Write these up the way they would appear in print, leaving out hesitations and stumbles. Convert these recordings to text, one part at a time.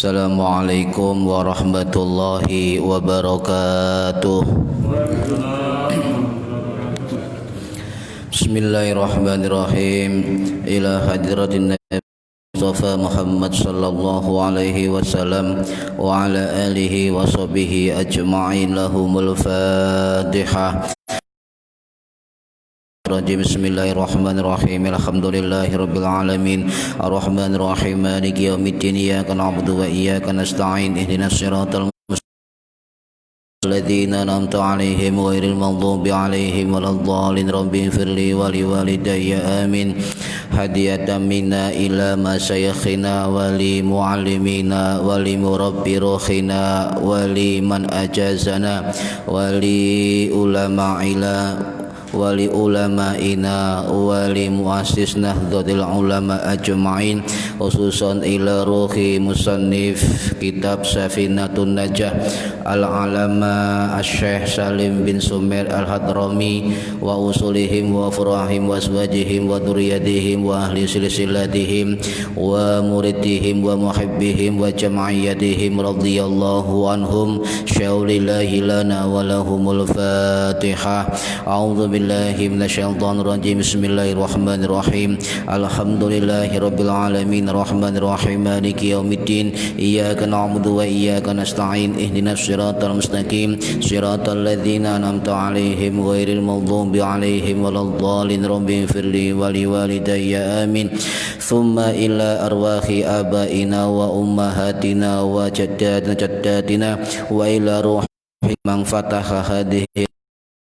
Assalamualaikum warahmatullahi wabarakatuh. Bismillahirrahmanirrahim. Ila hadratin Nabi Mustafa Muhammad sallallahu alaihi wasallam wa ala alihi wa sahbihi ajma'in lahumul Fatihah. Bismillahirrahmanirrahim. Alhamdulillahirabbil alamin. Arrahmanirrahim. Maliki yaumiddin. Iyyaka na'budu wa iyyaka nasta'in. Ihdinas siratal الذين أنعمت عليهم غير المغضوب عليهم ولا الضالين رب اغفر لي ولوالدي آمين هدية منا إلى مشايخنا ولمعلمينا ولمربي روحنا ولمن أجازنا ولعلمائنا ولمؤسس نهضة العلماء أجمعين khususan ila ruhi musannif kitab Safinatun Najah al-alama Asy-Syaikh Salim bin Sumair al-Hadrami wa usulihim wa furahim wa aswajihim wa duriyatihim wa ahli silsilatihim wa muridihim wa muhibbihim wa jama'iyatihim radhiyallahu anhum syaulillahi lana wa lahumul Fatihah. A'udzu billahi minasyaitonir rajim. Bismillahirrahmanirrahim. Alhamdulillahi rabbil alamin. Ar-Rahmanir-Rahim. Maliki yaumiddin. Iyyaka na'budu wa iyyaka nasta'in. Ihdinas siratal mustaqim. Siratal ladzina an'amta 'alaihim ghairil maghdubi 'alaihim waladdallin. Rabbi ighfirli wa liwalidayya amin. Thumma ila arwahi abaina wa ummahatina wa jaddatina wa ila ruhi man fataha hadhihi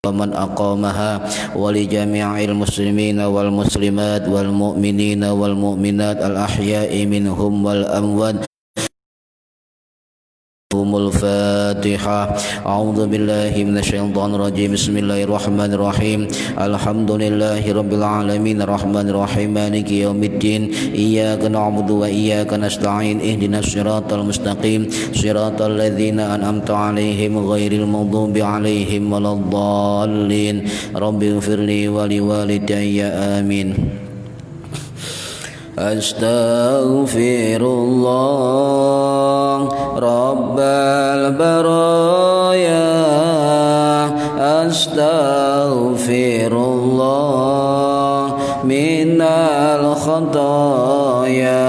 ومن أقامها ولجميع المسلمين والمسلمات والمؤمنين والمؤمنات الأحياء منهم والأموات الفاتحة. أعوذ بالله من الشيطان الرجيم. بسم الله الرحمن الرحيم. الحمد لله رب العالمين. الرحمن الرحيم. مالك يوم الدين. إياك نعبد وإياك نستعين. اهدنا الصراط المستقيم صراط الذين أنعمت عليهم غير المغضوب عليهم ولا الضالين. رب اغفر لي ولوالدي آمين. Astaghfirullah Rabbal baraya. Astaghfirullah minal khataya.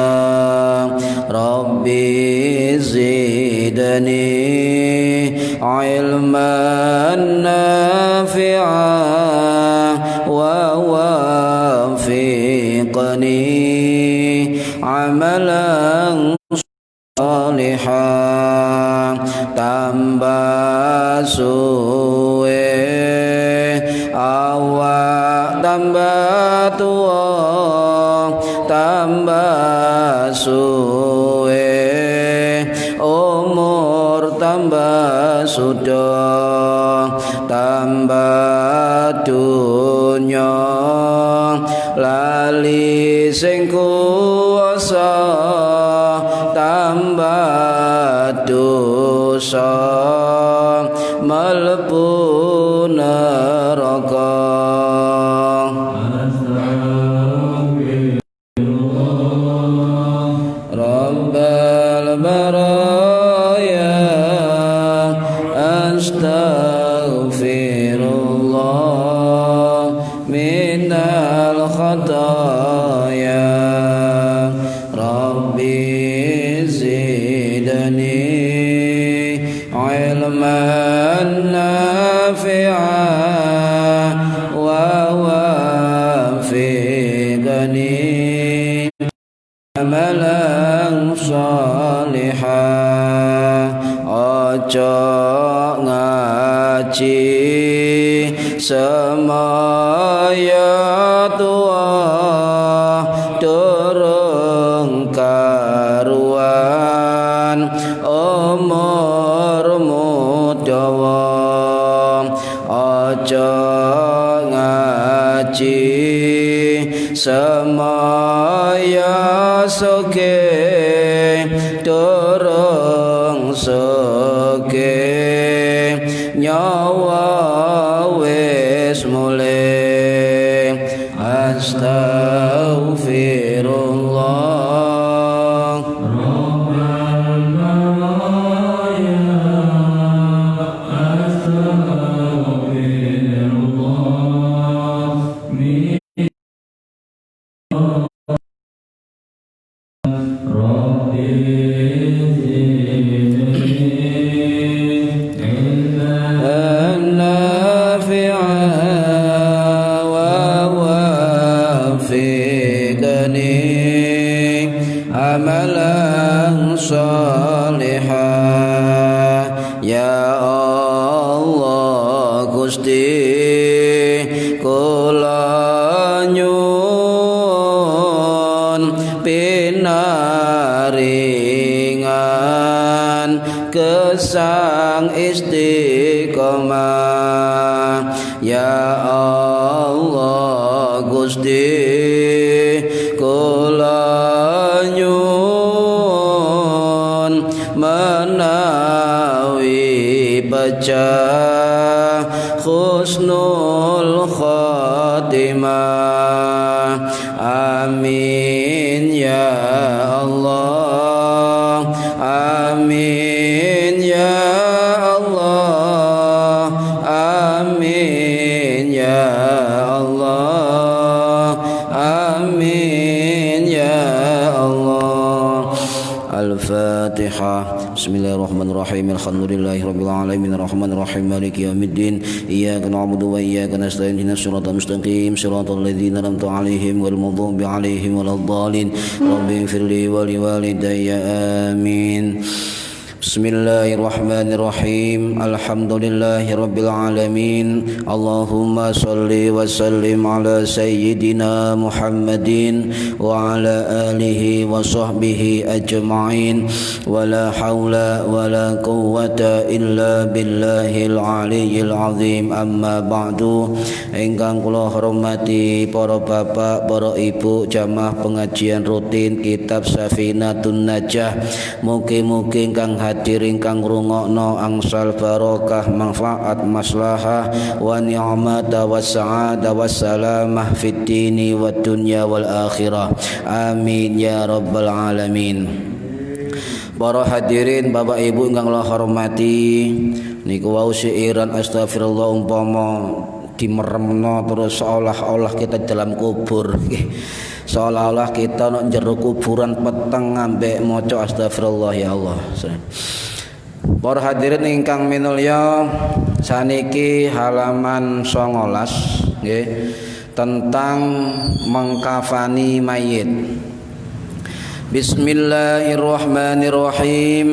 Rabbi zidni ilman nafi'an wa wafiqni amalan salihah. Tambah suwe awak, tambah tua, tambah suwe umur, tambah sudah, tambah dunya lali sing kuwasa, tambah dosa mlebu neraka. Rabbal baraya. Astaghfirullah minal khataya. Rabbi zidni ilman nafi'an wa wafiqni amalan salihah. Ojo ngaji semaya tua durung karuan umurmu dawa. Ojo ngaji semaya soge durung soge nyawa wis mulih. Astaghfirullah salihah. Ya Allah Gusti kula nyuwun pinaringan gesang istiqomah. Ya Allah Gusti kula nyuwun menawi pecah husnul khotimah. Amin ya Allah, amin ya Allah, amin ya Allah, amin ya Allah. Al-Fatihah. Bismillahirrahmanirrahim. Alhamdulillahirabbil alamin arrahmanir rahim maliki yaumiddin. Iyyaka na'budu wa iyyaka nasta'in ihdinas siratal mustaqim siratal ladzina an'amta 'alaihim ghairil maghdubi 'alaihim waladdallin. Rabbighfirli wa liwalidayya amin. Bismillahirrahmanirrahim. Alhamdulillahirabbil alamin. Allahumma shalli wa sallim ala sayyidina Muhammadin wa ala alihi wa sahbihi ajma'in. Wa la haula wa la quwwata illa billahil aliyyil azim. Amma ba'du. Ingkang kula hormati para bapak, para ibu jamaah pengajian rutin kitab Safinatun Najah. Mugi-mugi ingkang hadir ingkang ngrungokno angsal barokah manfaat maslahah wa ni'mata was sa'adah was salamah fid dini wad dunya wal akhirah. Amin ya rabbal alamin. Para hadirin Bapak Ibu ingkang kula hormati, niku wau siiran astagfirullah umpama dimeremno terus seolah-olah kita dalam kubur. Seolah-olah kita nak jero kuburan peteng ambek maca astagfirullah ya Allah. Para hadirin ingkang minulya, saniki halaman 19 nggih tentang mengkafani mayit. Bismillahirrahmanirrahim.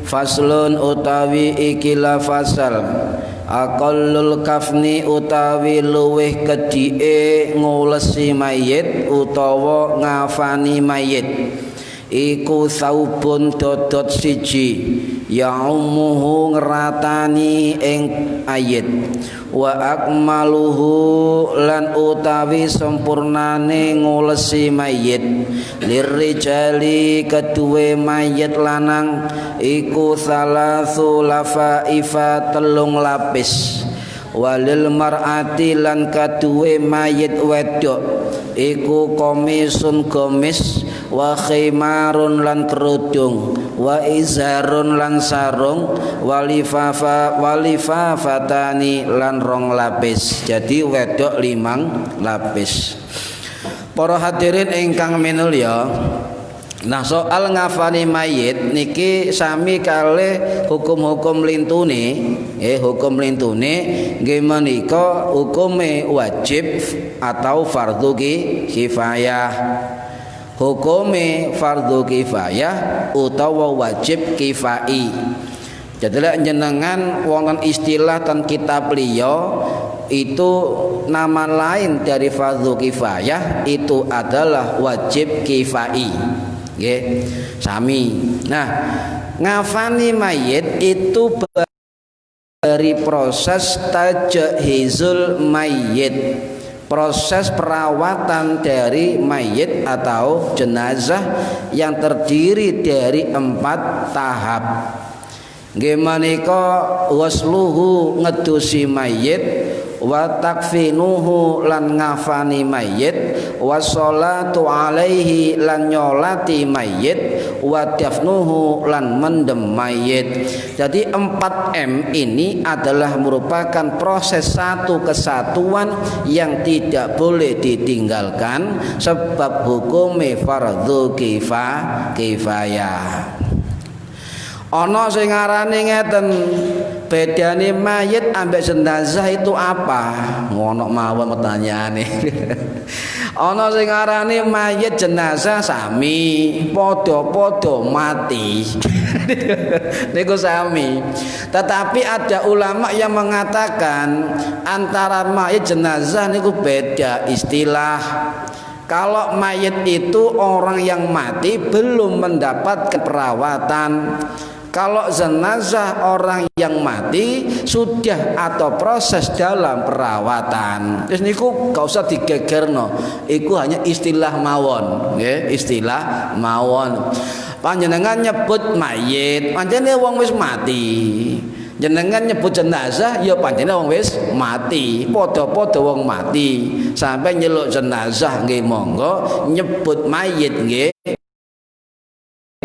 Faslun utawi ikilah fasal. Aqallul kafni utawi luweh kedhike ngulesi mayit utawa ngafani mayit iku saubun dodot siji yaumuhu ngeratani ing ayit wa akmaluhu lan utawi sempurnane ngulesi mayit lirrijali kedue mayit lanang iku salasu lafaifa telung lapis walil mar'ati lan kedue mayit wedok iku komisun gomis wa khimarun lan kerudung wa izharun lan sarung walifafatani lan rong lapis. Jadi wedok 5 lapis. Para hadirin ingkang minulya, nah soal ngafani mayit niki sami kalih hukum-hukum lintune, hukum lintune nggih menika hukume wajib atau fardhu kifayah. Hukume fardhu kifayah utawa wajib kifai. Jadi jenengan wonten istilah ten kitab liya itu nama lain dari fardhu kifayah itu adalah wajib kifai. Nggih, sami. Nah, ngafani mayit itu dari proses tajhizul mayit. Proses perawatan dari mayit atau jenazah yang terdiri dari 4 tahap. Nggih menika wasluhu ngedusi mayit, wa takfinuhu lan ngafani mayit, wa sholatu alaihi lan nyolati mayit, wa dafnuhu lan mendem mayit. Jadi 4M ini adalah merupakan proses satu kesatuan yang tidak boleh ditinggalkan sebab hukum fardhu kifayah. Ana sing ngarani ngeten, bedane mayit ambek jenazah itu apa? Ngono mawon pertanyaane. Ana sing ngarani mayit jenazah sami, padha-padha mati. Niku sami. Tetapi ada ulama yang mengatakan antara mayit jenazah niku beda istilah. Kalau mayit itu orang yang mati belum mendapatkan perawatan. Kalau jenazah orang yang mati sudah atau proses dalam perawatan. Terus niku gak usah digegerno. Iku hanya istilah mawon, nggih, istilah mawon. Panjenengan nyebut mayit, panjenengan wong wis mati. Jenengan nyebut jenazah ya panjenengan wong wis mati. Padha-padha wong mati. Sampai nyeluk jenazah nggih monggo, nyebut mayit nggih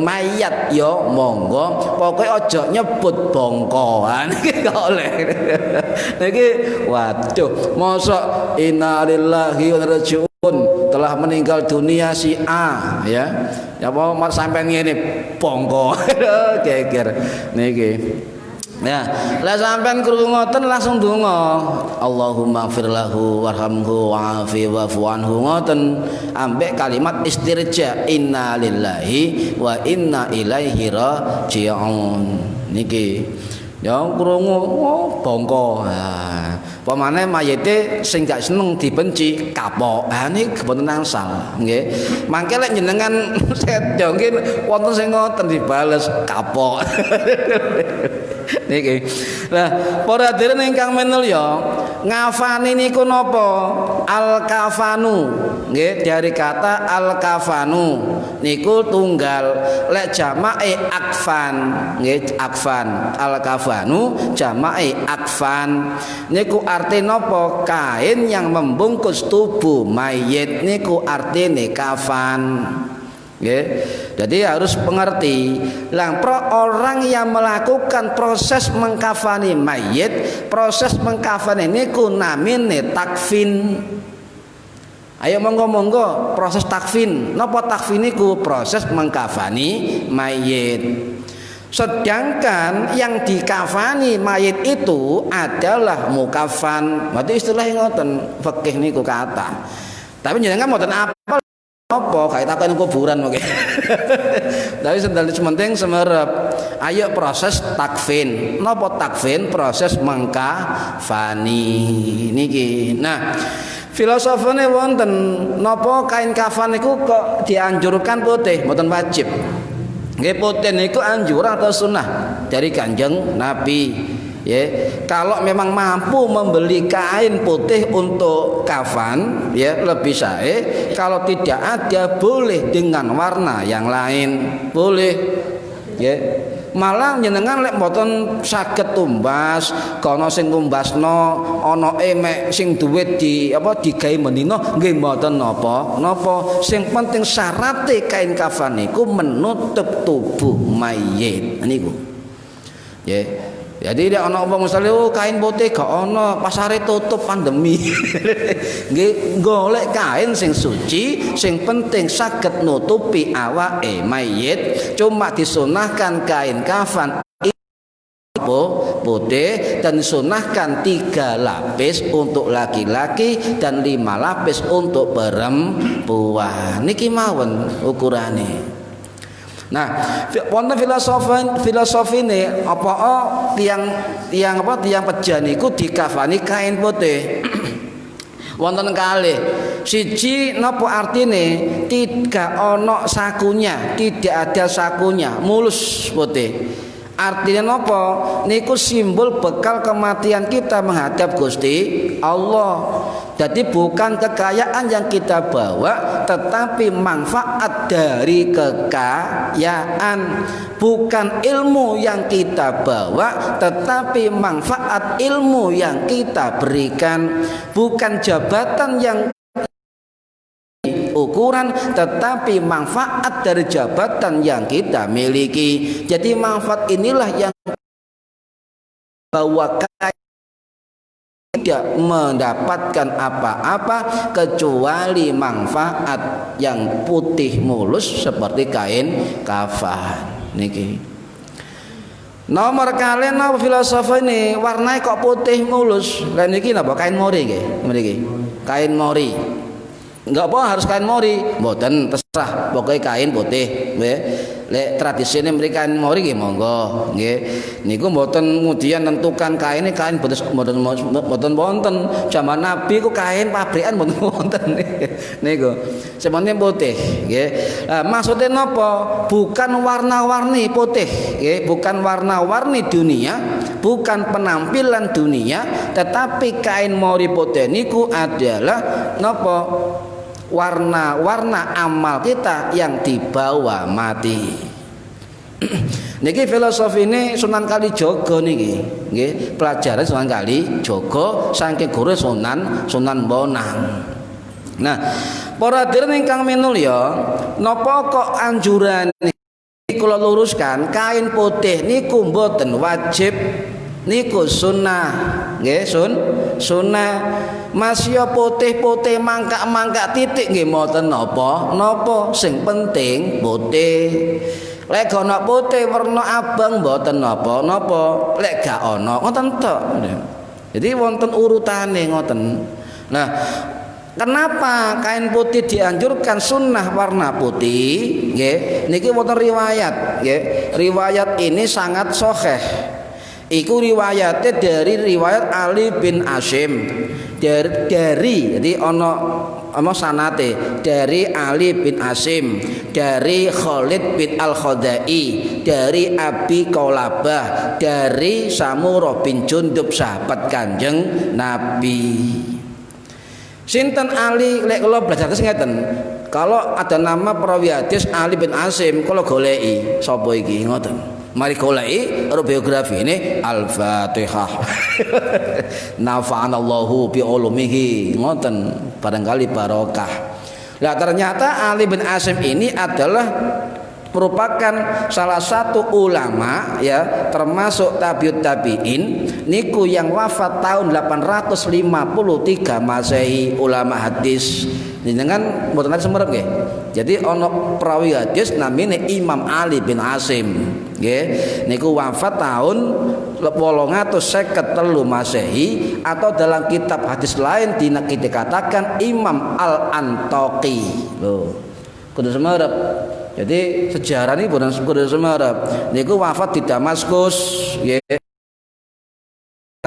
mayat yo monggo, pokoknya ojo nyebut bongkoan gak oleh. Niki waduh, mosok innalillahi wa inna ilaihi raji'un telah meninggal dunia si A ya. Ya apa sampean ngene bongko. Geger niki. Ya, lah sampean krungu ngoten langsung donga. Allahumma ighfir lahu warhamhu wa'afi wa'fu anhu ngoten ambek kalimat istirja inna lillahi wa inna ilaihi raji'un. Niki. Ya krungu bongko. Nah, pamane mayite sing gak seneng dibenci kapok. Ha niki boten angsal, nggih. Mangke lek jenengan sedya nggih wonten sing ngoten dibales kapok. Niki. Lah, para hadirin ingkang minulya, ngafani niku napa? Al-kafanu. Nggih, dari kata al-kafanu niku tunggal. Lek jamake akfan, nggih, akfan. Al-kafanu jamake akfan. Niku artine napa? Kain yang membungkus tubuh mayit niku artine kafan. Okay. Jadi harus mengerti orang yang melakukan proses mengkafani mayit, proses mengkafani niku namine takfin. Ayo monggo proses takfin. Napa takfin niku? Proses mengkafani mayit. Sedangkan yang dikafani mayit itu adalah mukafan. Berarti istilahnya ngoten fikih niku kata. Tapi jenengan mboten apa apa kayak takon kuburan mungkin. Tapi sendal penting semerep. Ayo proses takfin. Napa takfin? Proses mengkafani niki. Nah, filosofine wonten napa kain kafan niku kok dianjurkan putih, mboten wajib. Nggih putih niku anjuran atau sunnah dari Kanjeng Nabi. Ya, kalau memang mampu membeli kain putih untuk kafan, ya lebih sae. Kalau tidak ada, boleh dengan warna yang lain, boleh. Ya, malah jenengan lek mboten saged tumbas, kono sing tumbasno, ana mek sing duwe di apa digawe menina, nggih mboten napa. Sing penting syarate kain kafan niku menutup tubuh mayit niku. Ya. Jadi dia ana wong misale kain putih gak ana, pasare tutup pandemi. Nggih golek kain sing suci, sing penting saged nutupi awake mayit. Cuma disunahkan kain kafan putih dan disunahkan 3 lapis untuk laki-laki dan 5 lapis untuk perempuan. Niki mawon ukurane. Nah, wonten filosofi ini apa tiang pejan niku dikafani kain putih. Wonten kalih. Siji napa artine? Tidak ana sakunya, tidak ada sakunya, mulus putih. Artinya napa? Niku simbol bekal kematian kita menghadap Gusti Allah. Jadi bukan kekayaan yang kita bawa, tetapi manfaat dari kekayaan. Bukan ilmu yang kita bawa, tetapi manfaat ilmu yang kita berikan. Bukan jabatan yang ukuran, tetapi manfaat dari jabatan yang kita miliki. Jadi manfaat inilah yang bawa kaya tidak mendapatkan apa-apa kecuali manfaat yang putih mulus seperti kain kafan niki. Nomor kalian napa filosofi ini warnanya kok putih mulus. Lah niki napa kain mori nggih mriki. Kain mori. Enggak apa harus kain mori, mboten terserah, pokoknya kain putih nggih. Lek tradisine mriki kain mori nggih monggo nggih. Niku mboten kemudian nentukan kain mboten wonten. Zaman Nabi ku kain pabrikan mboten wonten niku. Semuanya putih nggih. Maksudnya napa? Bukan warna-warni putih nggih, bukan warna-warni dunia, bukan penampilan dunia, tetapi kain mori putih niku adalah napa? Warna-warna amal kita yang dibawa mati. Niki filosofi ini Sunan Kalijaga niki, nggih, pelajaran Sunan Kalijaga saking guru Sunan Bonang. Nah, para hadirin ingkang minulya, napa kok anjuran iki kula luruskan kain putih niku mboten wajib, niku sunnah, nggih, sunnah. Masya putih-putih mangkak-mangkak titik nggih mboten napa sing penting putih. Lek ana putih warna abang mboten napa lek gak ana ngoten tok. Jadi wonten urutane ngoten. Nah, kenapa kain putih dianjurkan sunnah warna putih nggih niki wonten riwayat nggih. Riwayat ini sangat sahih. Iku riwayatnya dari riwayat Ali bin Asim dari jadi ono sanate dari Ali bin Asim, dari Khalid bin Al-Khudai, dari Abi Qaulabah, dari Samurah bin Jundub sahabat Kanjeng Nabi. Sinten Ali lek kula belajar ngeten. Kalau ada nama perawi hadis Ali bin Asim kula goleki sapa iki ngoten. Mari goleki biografi ini Al-Fatihah. Nafa'anallahu bi ulumihi ngoten barangkali barokah. Lah ternyata Ali bin Asim ini adalah merupakan salah satu ulama ya termasuk tabiut tabiin niku yang wafat tahun 853 Masehi, ulama hadis dengan mboten semerep nggih. Jadi ono perawi hadis namine Imam Ali bin Asim nggih niku wafat tahun 853 Masehi, atau dalam kitab hadis lain dikatakan Imam Al-Antaqi. Lho kudu semerep. Jadi sejarah ini bukan kudu semerep. Niku wafat di Damaskus nggih.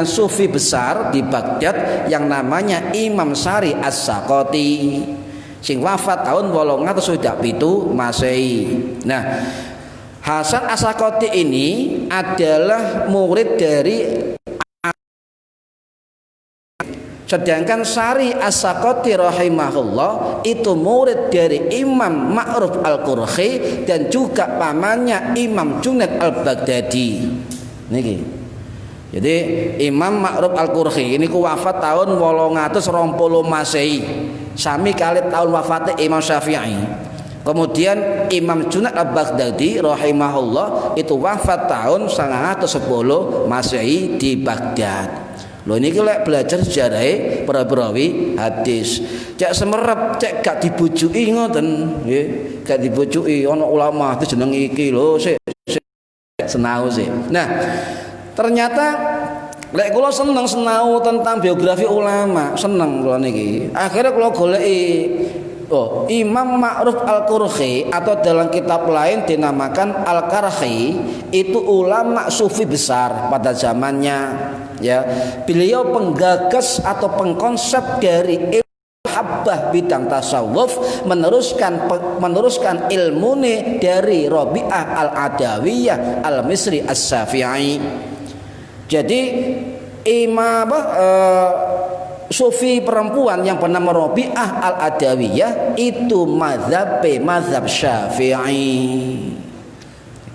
Sufi besar di Baghdad yang namanya Imam Sari As-Sakoti sing wafat tahun 807 Masehi. Nah, Hasan As-Sakoti ini adalah murid dari, sedangkan Sari As-Sakoti rahimahullah itu murid dari Imam Ma'ruf Al-Qurhi dan juga pamannya Imam Junaid Al-Baghdadi. Niki. Jadi Imam Ma'ruf Al-Qurhi ini ku wafat tahun 820 Masehi. Sami kali tahun wafatnya Imam Syafi'i. Kemudian Imam Junaid Al-Baghdadi rahimahullah itu wafat tahun 910 Masehi di Baghdad. Lho niki lek belajar sejarah para perawi hadis. Cek semerep, cek gak dibujuki ngoten nggih. Gak dibujuki ana ulama hadis jeneng iki lho sik senau sih. Nah, ternyata lek kula seneng senau tentang biografi ulama, seneng kula niki. Akhirnya kula goleki Imam Ma'ruf Al-Qurhi atau dalam kitab lain dinamakan Al-Qarhi, itu ulama sufi besar pada zamannya ya. Beliau penggagas atau pengkonsep dari habbah bidang tasawuf, meneruskan ilmu dari Rabi'ah Al-Adawiyah Al-Misri As-Syafi'i. Jadi Imam sufi perempuan yang bernama Rabi'ah Al-Adawiyah itu mazhab Syafi'i.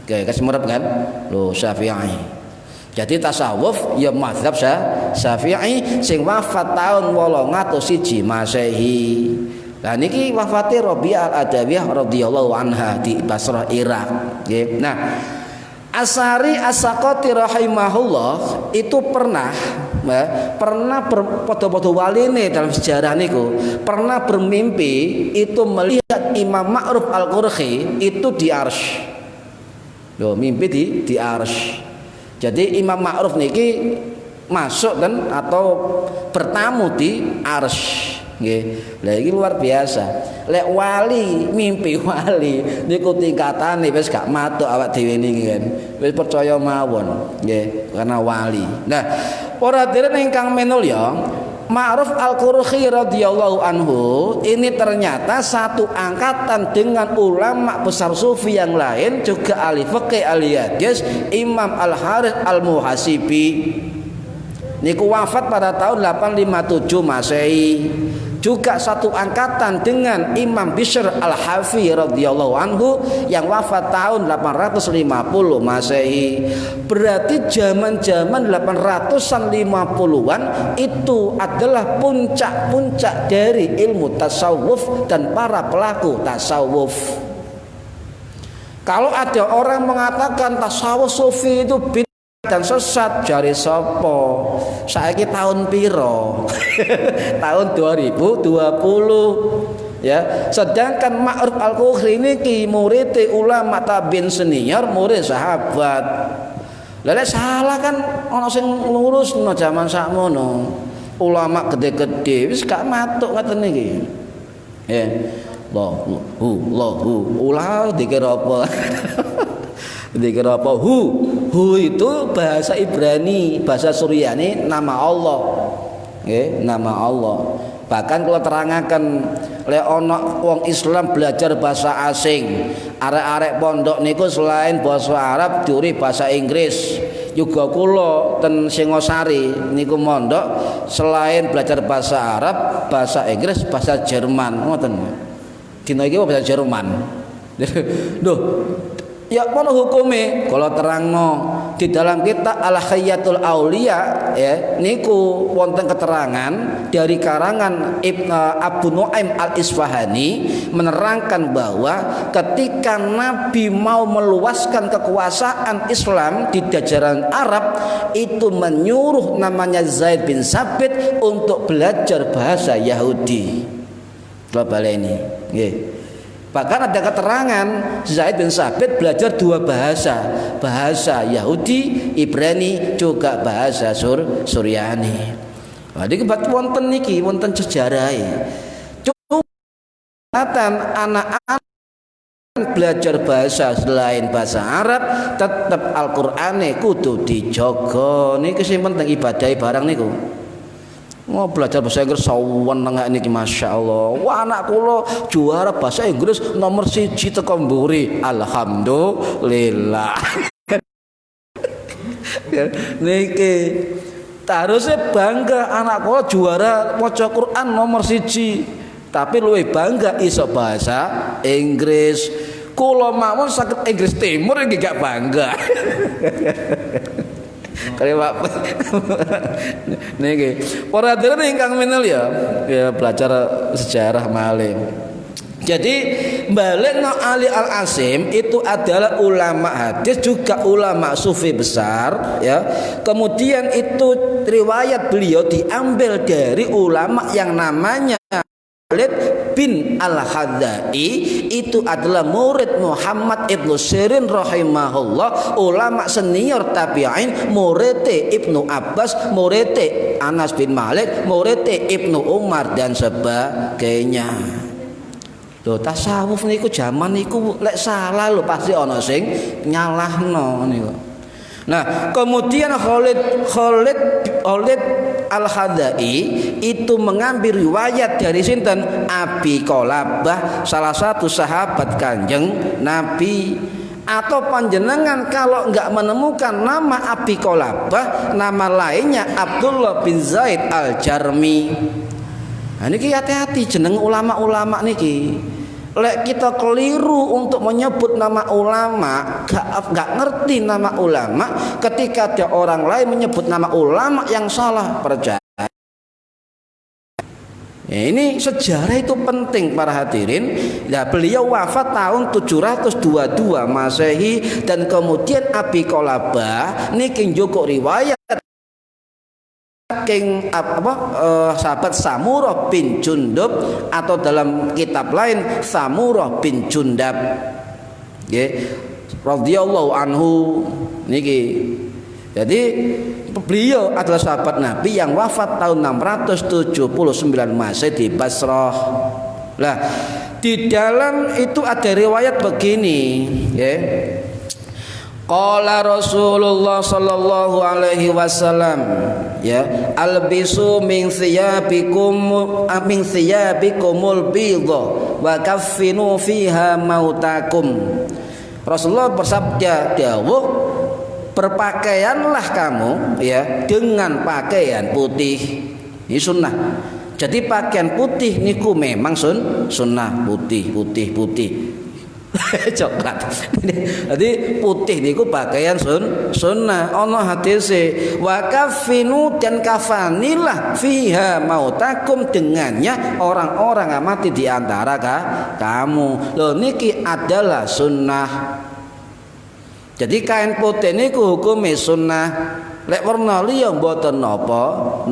Oke, kasih murab kan? Loh, Syafi'i. Jadi tasawuf ya mazhab Syafi'i sing wafat tahun 801 Masehi. Lah niki wafate Rabi'ah Al-Adawiyah radhiyallahu anha di Basrah Irak. Nggih. Nah, Asari As-Sakoti rahimahullah itu pernah berpodo-podo waline dalam sejarah niku pernah bermimpi itu melihat Imam Ma'ruf Al-Qurhi itu di arsy. Loh, mimpi di arsy. Jadi Imam Ma'ruf niki masuk dan atau bertamu di arsy. Nggih. Lah iki luar biasa. Lek wali, mimpi wali niku tingkatane wis gak matuk awak dhewe niki kan. Wis percaya mawon, nggih, karena wali. Nah, para hadirin ingkang minulya, Ma'ruf Al-Qurukhi radhiyallahu anhu ini ternyata satu angkatan dengan ulama besar sufi yang lain, juga ahli fikih, ahli hadis, Imam Al-Harits Al-Muhasibi. Niku wafat pada tahun 857 Masehi. Juga satu angkatan dengan Imam Bishr Al-Hafi radhiyallahu anhu yang wafat tahun 850 Masehi. Berarti zaman-zaman 850-an itu adalah puncak-puncak dari ilmu tasawuf dan para pelaku tasawuf. Kalau ada orang mengatakan tasawuf sufi itu dan sesat, jari sopo saiki tahun piro tahun 2020 ya. Sedangkan Ma'ruf Al-Qurukhi niki murid ulama tabi'in senior, murid sahabat. Lah salah kan ana sing lurusno jaman sakmono, ulama gede-gede wis gak matuk ngoten niki ya. Allahu ulah dikira apa dikira apa? Hu itu bahasa Ibrani, bahasa Suryani nama Allah. Nggih, nama Allah. Bahkan kalau terangaken lek ana wong Islam belajar bahasa asing, arek-arek pondok niku selain bahasa Arab diuri bahasa Inggris. Juga kula ten Singosari niku mondok selain belajar bahasa Arab, bahasa Inggris, bahasa Jerman, ngoten. Dina iki bahasa Jerman. Duh, ya mana hukumnya? Kalau terangno di dalam kitab Al-Hayyatul Auliya ya niku wonten keterangan dari karangan Abu Nuaim Al-Isfahani menerangkan bahwa ketika Nabi mau meluaskan kekuasaan Islam di jajaran Arab itu menyuruh namanya Zaid bin Sabit untuk belajar bahasa Yahudi. Global ini, nggih. Bahkan ada keterangan Zaid bin Sabit belajar dua bahasa, bahasa Yahudi, Ibrani, juga bahasa Suryani. Jadi kebat wonten niki wonten sejarah. Anak-anak belajar bahasa selain bahasa Arab, tetap Al-Qur'ane kudu dijaga. Niki sing penting ibadah barang niku. Mau belajar bahasa Inggris sawan nengak niki Masya Allah. Wah anak kula juara bahasa Inggris nomor 1 teko mburi. Alhamdulillah. Niki harusnya bangga anak kula juara maca Quran nomor 1. Tapi luwih bangga iso bahasa Inggris. Kula mawon saged Inggris Timur iki gak bangga. Kali Pak niki para hadirin ingkang minulya ya belajar sejarah malih. Jadi balik no Ali Al-Asim itu adalah ulama hadis juga ulama sufi besar ya. Kemudian itu riwayat beliau diambil dari ulama yang namanya Khalid bin Al-Hadzai, itu adalah murid Muhammad Ibnu Sirin rahimahullah, ulama senior tabi'in, murid Ibnu Abbas, murid Anas bin Malik, murid Ibnu Umar dan sebagainya. Lho tasawuf niku zaman niku lek salah lho pasti ana sing nyalahno niku. Nah, kemudian Khalid Al-Hadzai itu mengambil riwayat dari sinten Abi Qolabah, salah satu sahabat Kanjeng Nabi. Atau panjenengan kalau enggak menemukan nama Abi Qolabah, nama lainnya Abdullah bin Zaid Al-Jarmi. Nah niki hati-hati jeneng ulama-ulama niki. Lek kita keliru untuk menyebut nama ulama, gak ngerti nama ulama, ketika ada orang lain menyebut nama ulama yang salah, percaya. Ya, ini sejarah itu penting para hadirin. Nah, beliau wafat tahun 722 Masehi dan kemudian Abi Qolabah niki njoko riwayat sahabat Samurah bin Jundub atau dalam kitab lain Samurah bin Jundab, radhiyallahu anhu niki Jadi beliau adalah sahabat Nabi yang wafat tahun 679 Masehi di Basrah. Lah, di dalam itu ada riwayat begini, ya. Qala Rasulullah sallallahu alaihi wasallam, ya, albisu min thiyabikumul bidha wa kaffinu fiha mautakum. Rasulullah bersabda, dawuh, berpakaianlah kamu, ya, dengan pakaian putih. Ini sunnah. Jadi pakaian putih niku memang sunnah, putih. Coklat. Jadi putih niku pakaian sunnah. Ana hadise wa kafinu, dan kafanilah fiha mautakum, dengannya orang-orang yang mati di antara kamu. Loh niki adalah sunnah. Jadi kain putih niku hukume sunnah. Lek warna liya mboten napa.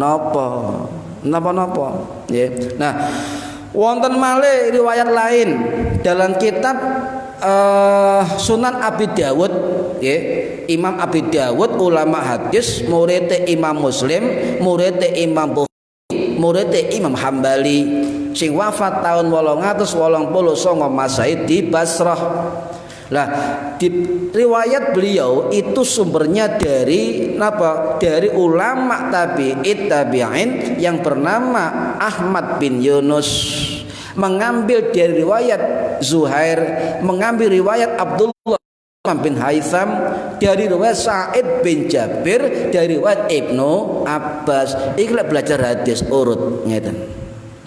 Ya. Nah, wonten malih riwayat lain dalam kitab Sunan Abi Dawud, ya. Imam Abi Dawud ulama hadis, murid Imam Muslim, murid Imam Bukhari, murid Imam Hambali, sing wafat tahun 889 Masehi di Basrah. Lah, di riwayat beliau itu sumbernya dari apa? Dari ulama tabi'in yang bernama Ahmad bin Yunus, mengambil dari riwayat Zuhair, mengambil riwayat Abdullah bin Haytham, dari riwayat Sa'id bin Jabir, dari riwayat Ibnu Abbas. Ikhlas belajar hadis urut ngeten.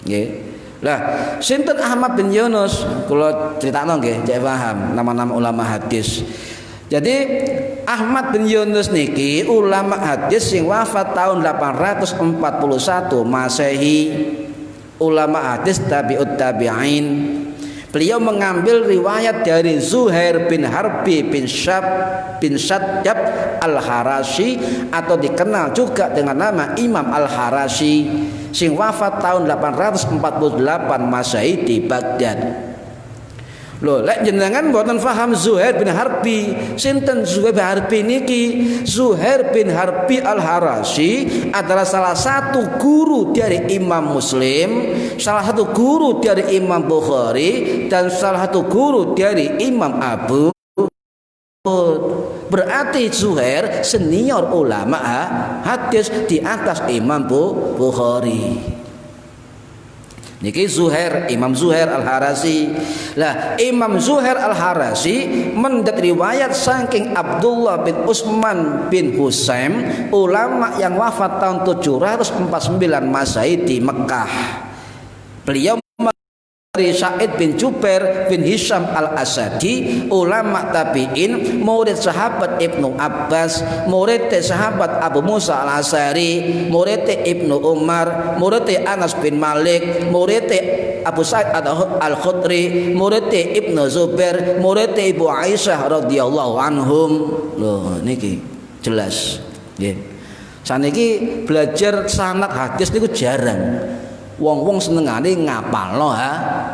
Nggih. Lah, sinten Ahmad bin Yunus, kula critakno nggih, cek paham nama-nama ulama hadis. Jadi Ahmad bin Yunus niki ulama hadis sing wafat tahun 841 Masehi, ulama hadis tabi'ut tabi'in. Beliau mengambil riwayat dari Zuhair bin Harbi bin Shaddad Al-Harashi, atau dikenal juga dengan nama Imam Al-Harashi, sing wafat tahun 848 Masehi di Baghdad. Loh, lek jenengan mboten paham Zuhair bin Harbi, sinten Zuhair bin Harbi niki? Zuhair bin Harbi Al-Harashi adalah salah satu guru dari Imam Muslim, salah satu guru dari Imam Bukhari, dan salah satu guru dari Imam Abu. Berarti Zuhair senior ulama hadis di atas Imam Bukhari. Niki Zuhair, Imam Zuhair Al-Harasi. Lah, Imam Zuhair Al-Harasi mendapat riwayat saking Abdullah bin Utsman bin Husaim, ulama yang wafat tahun 749 Masehi di Mekah. Beliau dari Sa'id bin Jubair bin Hisham Al-Asadi, ulama tabi'in, murid sahabat Ibnu Abbas, murid sahabat Abu Musa Al-Asy'ari, murid Ibnu Umar, murid Anas bin Malik, murid Abu Sa'id Al-Khudri, murid Ibnu Zubair, murid Ibu Aisyah radhiyallahu anhum. Loh niki jelas nggih. Saniki belajar sanad hadis niku jarang. Wong-wong senengane ngapalno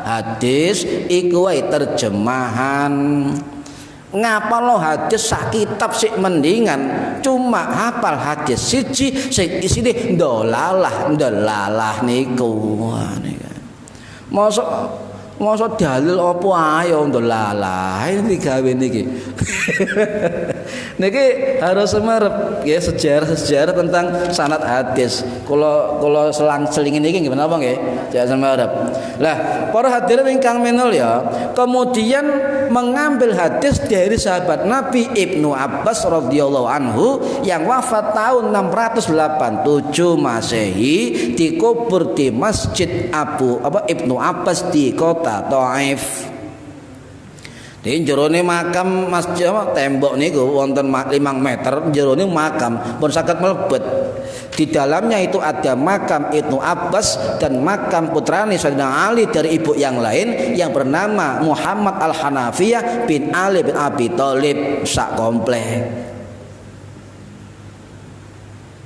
hadis iku wae terjemahan. Ngapalno hadis sak kitab sik mendingan, cuma hafal hadis siji sing isine ndolalah niku. Mosok dalil apa ayo ndolalah iki gawe niki. Niki harus semerep ya, sejarah tentang sanad hadis. Kula selang-selingin niki nggih menapa nggih? Jangan semerep. Lah, para hadirin ingkang minulya, kemudian mengambil hadis dari sahabat Nabi Ibnu Abbas radhiyallahu anhu yang wafat tahun 687 Masehi, dikubur di Masjid Ibnu Abbas di kota Thaif. Di jerone makam masjid tembok niku wonten 5 meter jerone makam pun saged mlebet. Di dalamnya itu ada makam Ibnu Abbas dan makam putrane Sayyidina Ali dari ibu yang lain yang bernama Muhammad Al-Hanafiyah bin Ali bin Abi Thalib, sak komplek.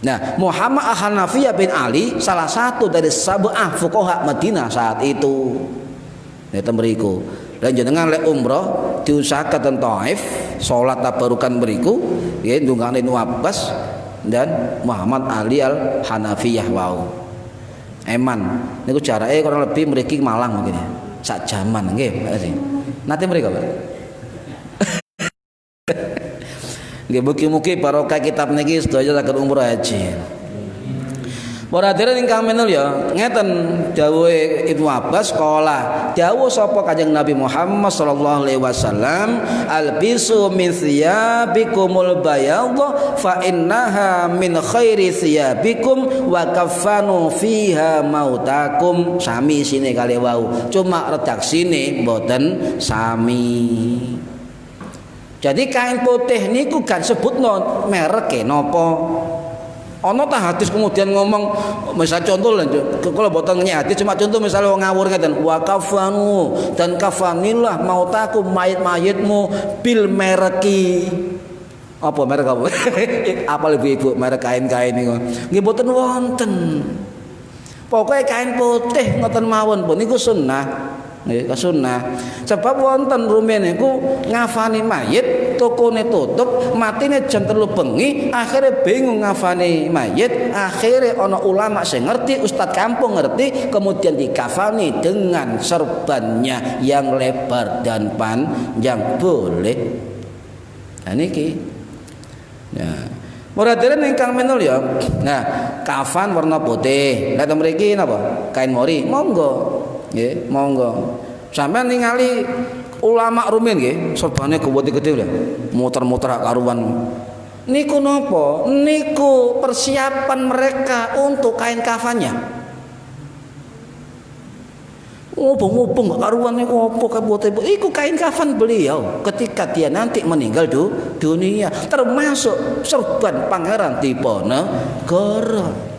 Nah, Muhammad Al-Hanafiyah bin Ali salah satu dari sab'ah fuqaha Madinah saat itu. Neten mriku. Lan jenengan lek umroh diusahakan Taif salat tabarukan beriku ya ndungane Ibnu Abbas dan Muhammad Ali Al Hanafiyah wau. Eman niku jarake kurang lebih mriki Malang mungkin ya. Sak jaman nggih Pak. Nate mriko Pak. Nggih mugi-mugi barokah kitab niki sedaya saged umroh haji. Para hadirin ingkang minulya, ngeten dawuhe Ibnu Abbas qala, dawuh sapa Kanjeng Nabi Muhammad sallallahu alaihi wasallam, albisu min thiyabikumul bayadh fa innaha min khairi thiyabikum wa kaffanu fiha mautakum. Sami sine kali wau, cuma redaksine mboten sami. Jadi kain putih niku kan sebutno mereke napa. Ana ta hadis kemudian ngomong misal contoh lho kalau boten ngenyek hadis cuma contoh misalnya ngawur ngeten wa kafanu dan kafanilah mautakum mayit-mayitmu bil mereki apa merek apa apa lebih ibu merek kain-kain niku nggih boten wonten pokoke kain putih ngoten mawon pun niku sunnah nggih sunnah sebab wonten rumiyin niku ngafani mayit tokone tutup matine jam 3 bengi akhirnya bingung ngafani mayit akhirnya ana ulama sing ngerti ustad kampung ngerti kemudian dikafani dengan serbannya yang lebar dan panjang boleh nah niki nah Muradirin ingkang minulya nah kafan warna putih lha mriki napa kain mori monggo nggih monggo sampean ningali ulama rumiyin nggih serbane gede lho muter-muter karuan niku napa niku persiapan mereka untuk kain kafannya ngubung-ngubung karuan niku apa kabote iku kain kafan beliau ketika dia nanti meninggal dunia termasuk serban Pangeran Diponegoro.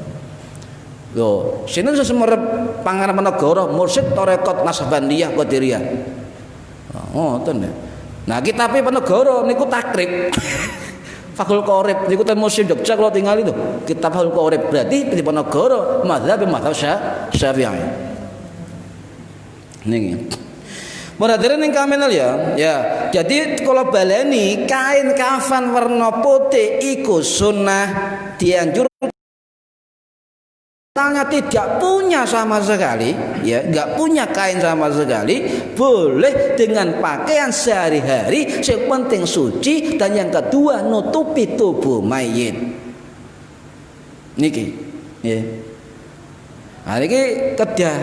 Lho, sinten semerep Pangeran Diponegoro mursyid tarekat Naksabandiyah Qadiriyah. Ngoten. Nah, kitab Diponegoro niku takrib. Fathul Qorib niku ten musim Jogja kalau tinggal itu. Kitab Fathul Qorib berarti Diponegoro mazhab Syafi'i. Niki. Muhadirin ingkang minulya, ya. Jadi kalau baleni kain kafan warna putih iku sunnah dianjurkan. Misalnya tidak punya sama sekali, ya, nggak punya kain sama sekali, boleh dengan pakaian sehari-hari, yang penting suci dan yang kedua nutupi tubuh mayit. Niki, ya. Nah, niki kedah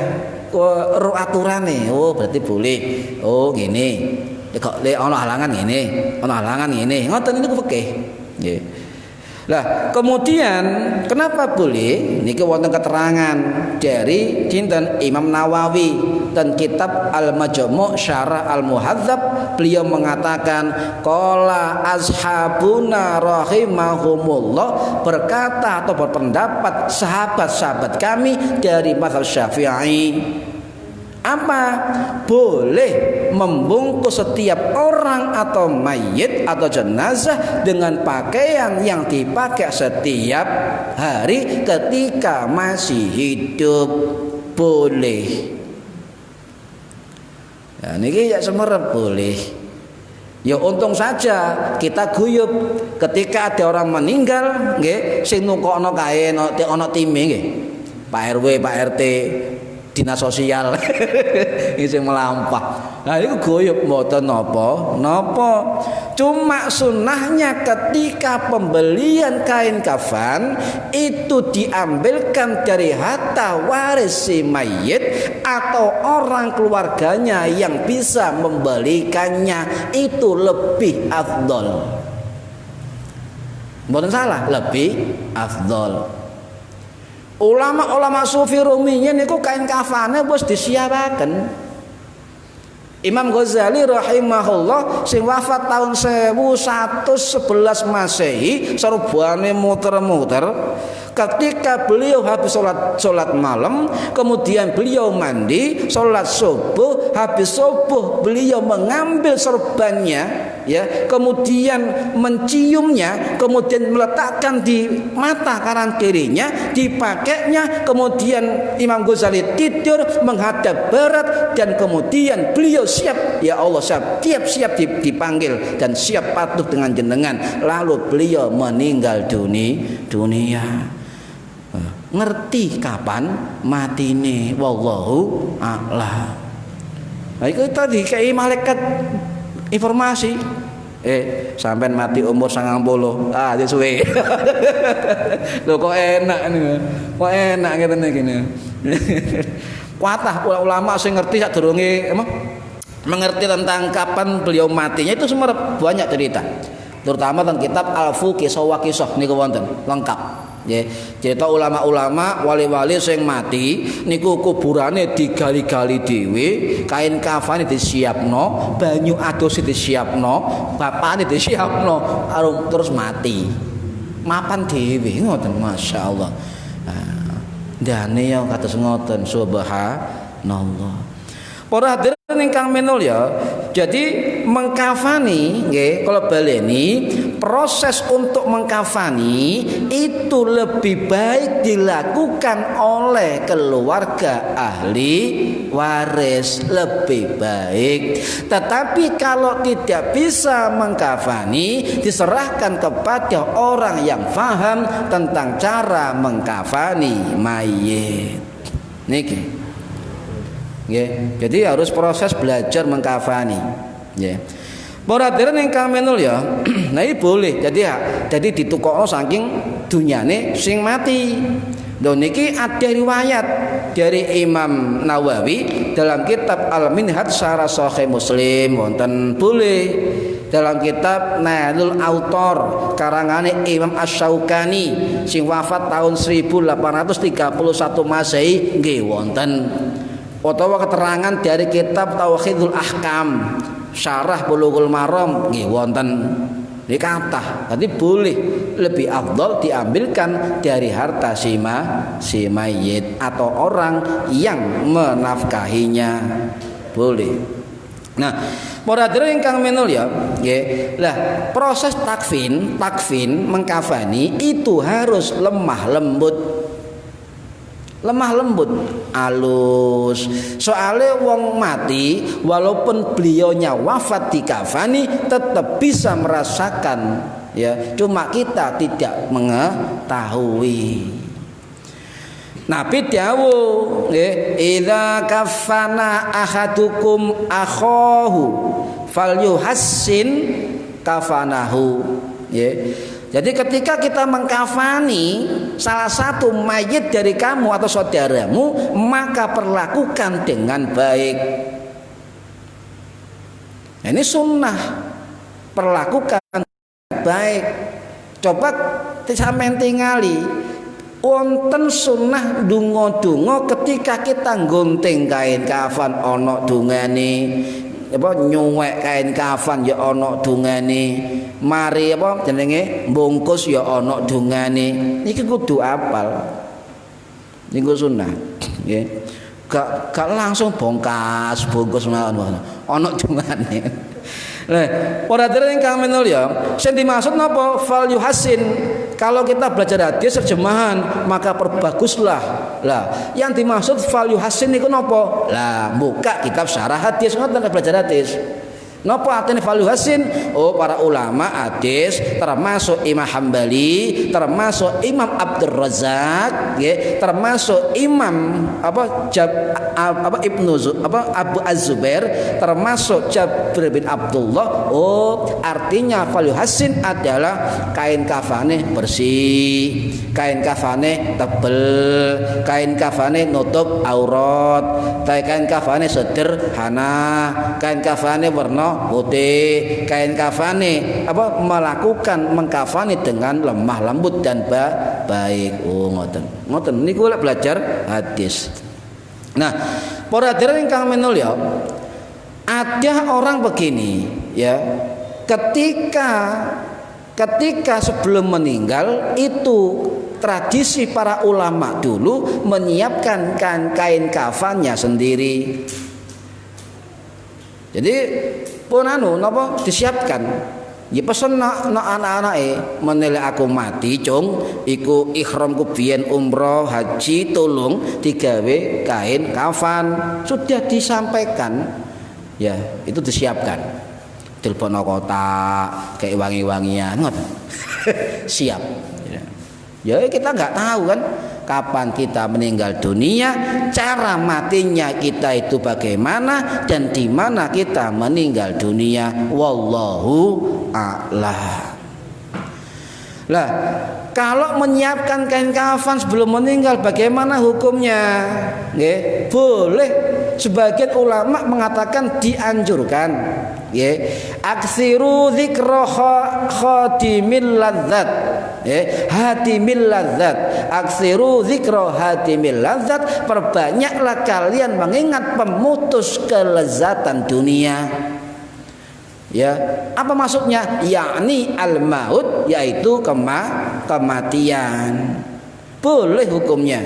aturane, oh berarti boleh, oh gini, kok le ono halangan gini, ngoten ini fikih, ya. Lah kemudian kenapa boleh? Niki wonten keterangan dari sinten Imam Nawawi dan kitab Al-Majmu' Syarah Al-Muhadzab beliau mengatakan qala ashabuna rahimahumullah berkata atau berpendapat sahabat-sahabat kami dari mazhab Syafi'i apa boleh membungkus setiap orang atau mayit atau jenazah dengan pakaian yang dipakai setiap hari ketika masih hidup boleh. Nah, niki ya semerep boleh. Ya untung saja kita guyub ketika ada orang meninggal nggih sing nukokno kae ana time nggih. Pak RW, Pak RT dinas sosial iki melampah. Nah itu guyub mboten napa. Cuma sunnahnya ketika pembelian kain kafan itu diambilkan dari harta waris si mayit atau orang keluarganya yang bisa membelikannya itu lebih afdol. Mboten salah, lebih afdol. Ulama-ulama sufi rumiyin niku kain kafane wis disiapaken. Imam Ghazali rahimahullah sing wafat tahun 1111 Masehi serbane muter-muter ketika beliau habis sholat malam kemudian beliau mandi sholat subuh habis subuh beliau mengambil serbannya ya kemudian menciumnya kemudian meletakkan di mata kanan kirinya dipakainya kemudian Imam Ghazali tidur menghadap barat dan kemudian beliau siap ya Allah, siap dipanggil dan siap patuh dengan jenengan. Lalu beliau meninggal dunia. Ngerti kapan matine, wallahu a'lam. Nah itu tadi kayak malaikat informasi. Sampean mati umur 90. Dia suwe. Lho kok enak nih. Kok enak ngene gini. Kuatah ulama sing ngerti sadurunge mengerti tentang kapan beliau matinya itu semua banyak cerita. Terutama tentang kitab Al-Fu Kisah wa Kisah niku wonten lengkap. Ya, cerita ulama-ulama wali-wali sing mati niku kuburane digali-gali dhewe, kain kafane disiapno, banyu adus disiapno, bapane disiapno, terus mati. Mapan dhewe ngoten masyaallah. Dane ya kados ngoten subhanallah. Para hadirin ingkang minulya, jadi mengkafani nggih kula baleni, proses untuk mengkafani itu lebih baik dilakukan oleh keluarga ahli waris, lebih baik. Tetapi kalau tidak bisa mengkafani, diserahkan kepada orang yang paham tentang cara mengkafani mayit. Niki. Yeah. Jadi harus proses belajar mengkafani. Yeah. Para hadirin ingkang minulya, nah ini boleh. Jadi ditukokno saking dunyane sing mati. Lho niki ada riwayat dari Imam Nawawi dalam kitab Al-Minhaj Syarah Sahih Muslim wonten boleh. Dalam kitab Nailul Autor karangane Imam Asy-Syaukani sing wafat tahun 1831 Masehi nggih wonten. Utawa keterangan dari kitab Tauhidul Ahkam Syarah Bulughul Maram nggih wonten. Ini kathah. Tadi boleh lebih afdal diambilkan dari harta si mayit atau orang yang menafkahinya. Boleh. Nah, para hadirin ingkang minulya, nggih. Lah, proses takfin mengkafani itu harus lemah lembut, alus. Soalnya wong mati walaupun beliaunya wafat di kafani tetap bisa merasakan, ya. Cuma kita tidak mengetahui. Nabi dawuh, nggih, idza kafana ahadukum akhahu falyuhassin kafanahu, nggih. Jadi ketika kita mengkafani salah satu mayit dari kamu atau saudaramu, maka perlakukan dengan baik. Ini sunnah, perlakukan baik. Coba sampeyan tingali, wonten sunnah donga-donga ketika kita nggunting kain kafan ana dungane. Nyuwek kain kafan ya ana dungane, mari jenenge bungkus ya ana dungane. Iki kudu apal. Niku sunah, nggih. Gak langsung bungkus mawon ana dungane. Lah, para hadirin ingkang minulya, sing dimaksud napa? Fal yuhasin. Kalau kita belajar hadis terjemahan, maka perbaguslah. Lah, yang dimaksud fal yuhasin niku napa? Lah, buka kitab syarah hadis ngoten belajar hadis. Napa artine fal yuhasin? Oh, para ulama hadis termasuk Imam Hambali, termasuk Imam Abdur Razzaq, nggih, termasuk Imam Abu Az-Zubair, termasuk Jabir bin Abdullah. Oh, artinya fal yuhasin adalah kain kafane bersih, kain kafane tebel, kain kafane nutup aurat, kain kafane sederhana, kain kafane warna putih, kain kafane melakukan mengkafani dengan lemah lembut dan baik. Oh ngoten niku lek belajar hadis. Nah, para hadirin ingkang minulya, ada orang begini, ya, ketika sebelum meninggal itu tradisi para ulama dulu menyiapkan kain kafannya sendiri. Jadi pun napa disiapkan. Ya pesen nak anak-anake menele aku mati cung iku ihramku biyen umroh haji tolong digawe kain kafan. Sudah disampaikan Ya, itu disiapkan. Telepon kota kayak wangi-wangian, ngoten. Siap. Ya kita nggak tahu kan kapan kita meninggal dunia, cara matinya kita itu bagaimana dan di mana kita meninggal dunia. Wallahu a'lam. Lah, kalau menyiapkan kain kafan sebelum meninggal bagaimana hukumnya? Nggih, boleh. Sebagian ulama mengatakan dianjurkan. Nggih, aksiru dzikra khadimil ladzat. Hatimil ladzat. Aksiru dzikra hatimil ladzat. Perbanyaklah kalian mengingat pemutus kelezatan dunia. Ya, apa maksudnya? Yakni al-maut, yaitu kematian. Boleh hukumnya.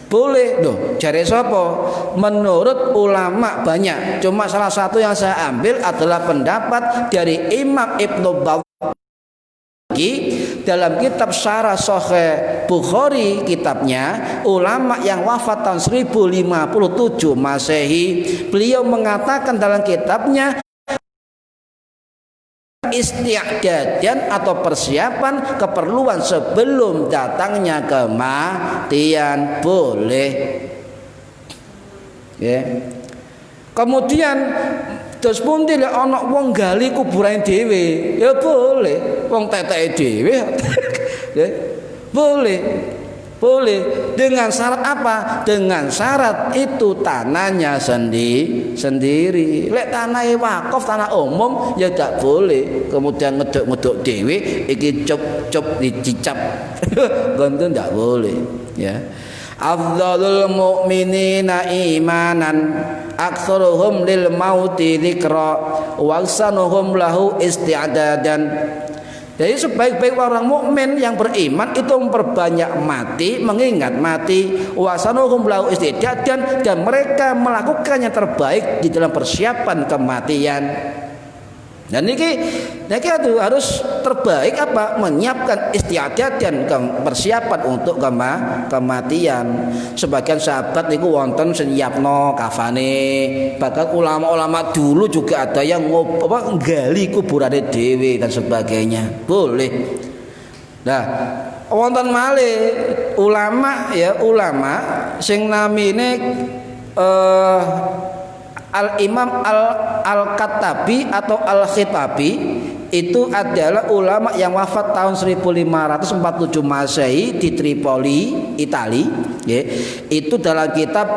Boleh. Loh, jare sapa? Menurut ulama banyak. Cuma salah satu yang saya ambil adalah pendapat dari Imam Ibnu Bawqi dalam kitab Syarah Sahih Bukhari, kitabnya ulama yang wafat tahun 1057 Masehi. Beliau mengatakan dalam kitabnya, isti'dadan atau persiapan keperluan sebelum datangnya kematian boleh. Ya. Kemudian terus pun tidak ana wong gali kuburan dhewe, ya boleh. Wong teteke dhewe. Ya, boleh. Boleh dengan syarat apa? Dengan syarat itu tanahnya sendiri. Lek tanah wakaf, tanah umum ya tak boleh. Kemudian ngeduk-ngeduk dhewe iki cop-cop dicicap. Gonten ndak boleh, ya. Afdhalul mu'minina imanan aktsaruhum lil mauti dzikra wa aksanuhum lahu isti'dadan. Jadi sebaik-baik orang mukmin yang beriman itu memperbanyak mati, mengingat mati, wasanuhum lahu isti'dadan, dan mereka melakukan yang terbaik di dalam persiapan kematian. Dan ini itu harus terbaik apa? Menyiapkan istiadat dan persiapan untuk kematian. Sebagian sahabat niku wonten sing nyiapno kafane. Bahkan ulama-ulama dulu juga ada yang nggali kuburane dhewe dan sebagainya. Boleh. Nah, wonten malih ulama sing namine Al-Imam Al-Khattabi atau Al-Khitabi, itu adalah ulama yang wafat tahun 1547 Masehi di Tripoli, Itali, ya. Itu dalam kitab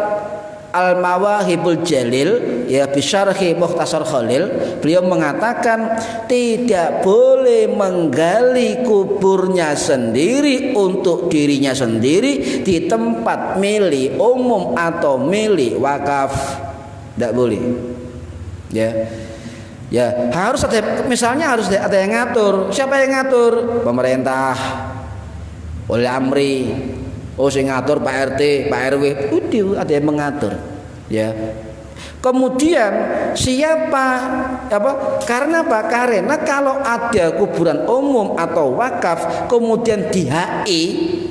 Al-Mawahibul Jalil, ya, bisyarhi Mukhtasar Khalil, beliau mengatakan tidak boleh menggali kuburnya sendiri untuk dirinya sendiri di tempat milik umum atau milik wakaf. Tidak boleh, ya, ya harus ada, misalnya harus ada yang ngatur. Siapa yang ngatur? Pemerintah, oleh amri, sing ngatur Pak RT, Pak RW, udah ada yang mengatur, ya. Kemudian siapa? Karena apa? Karena kalau ada kuburan umum atau wakaf, kemudian di HI,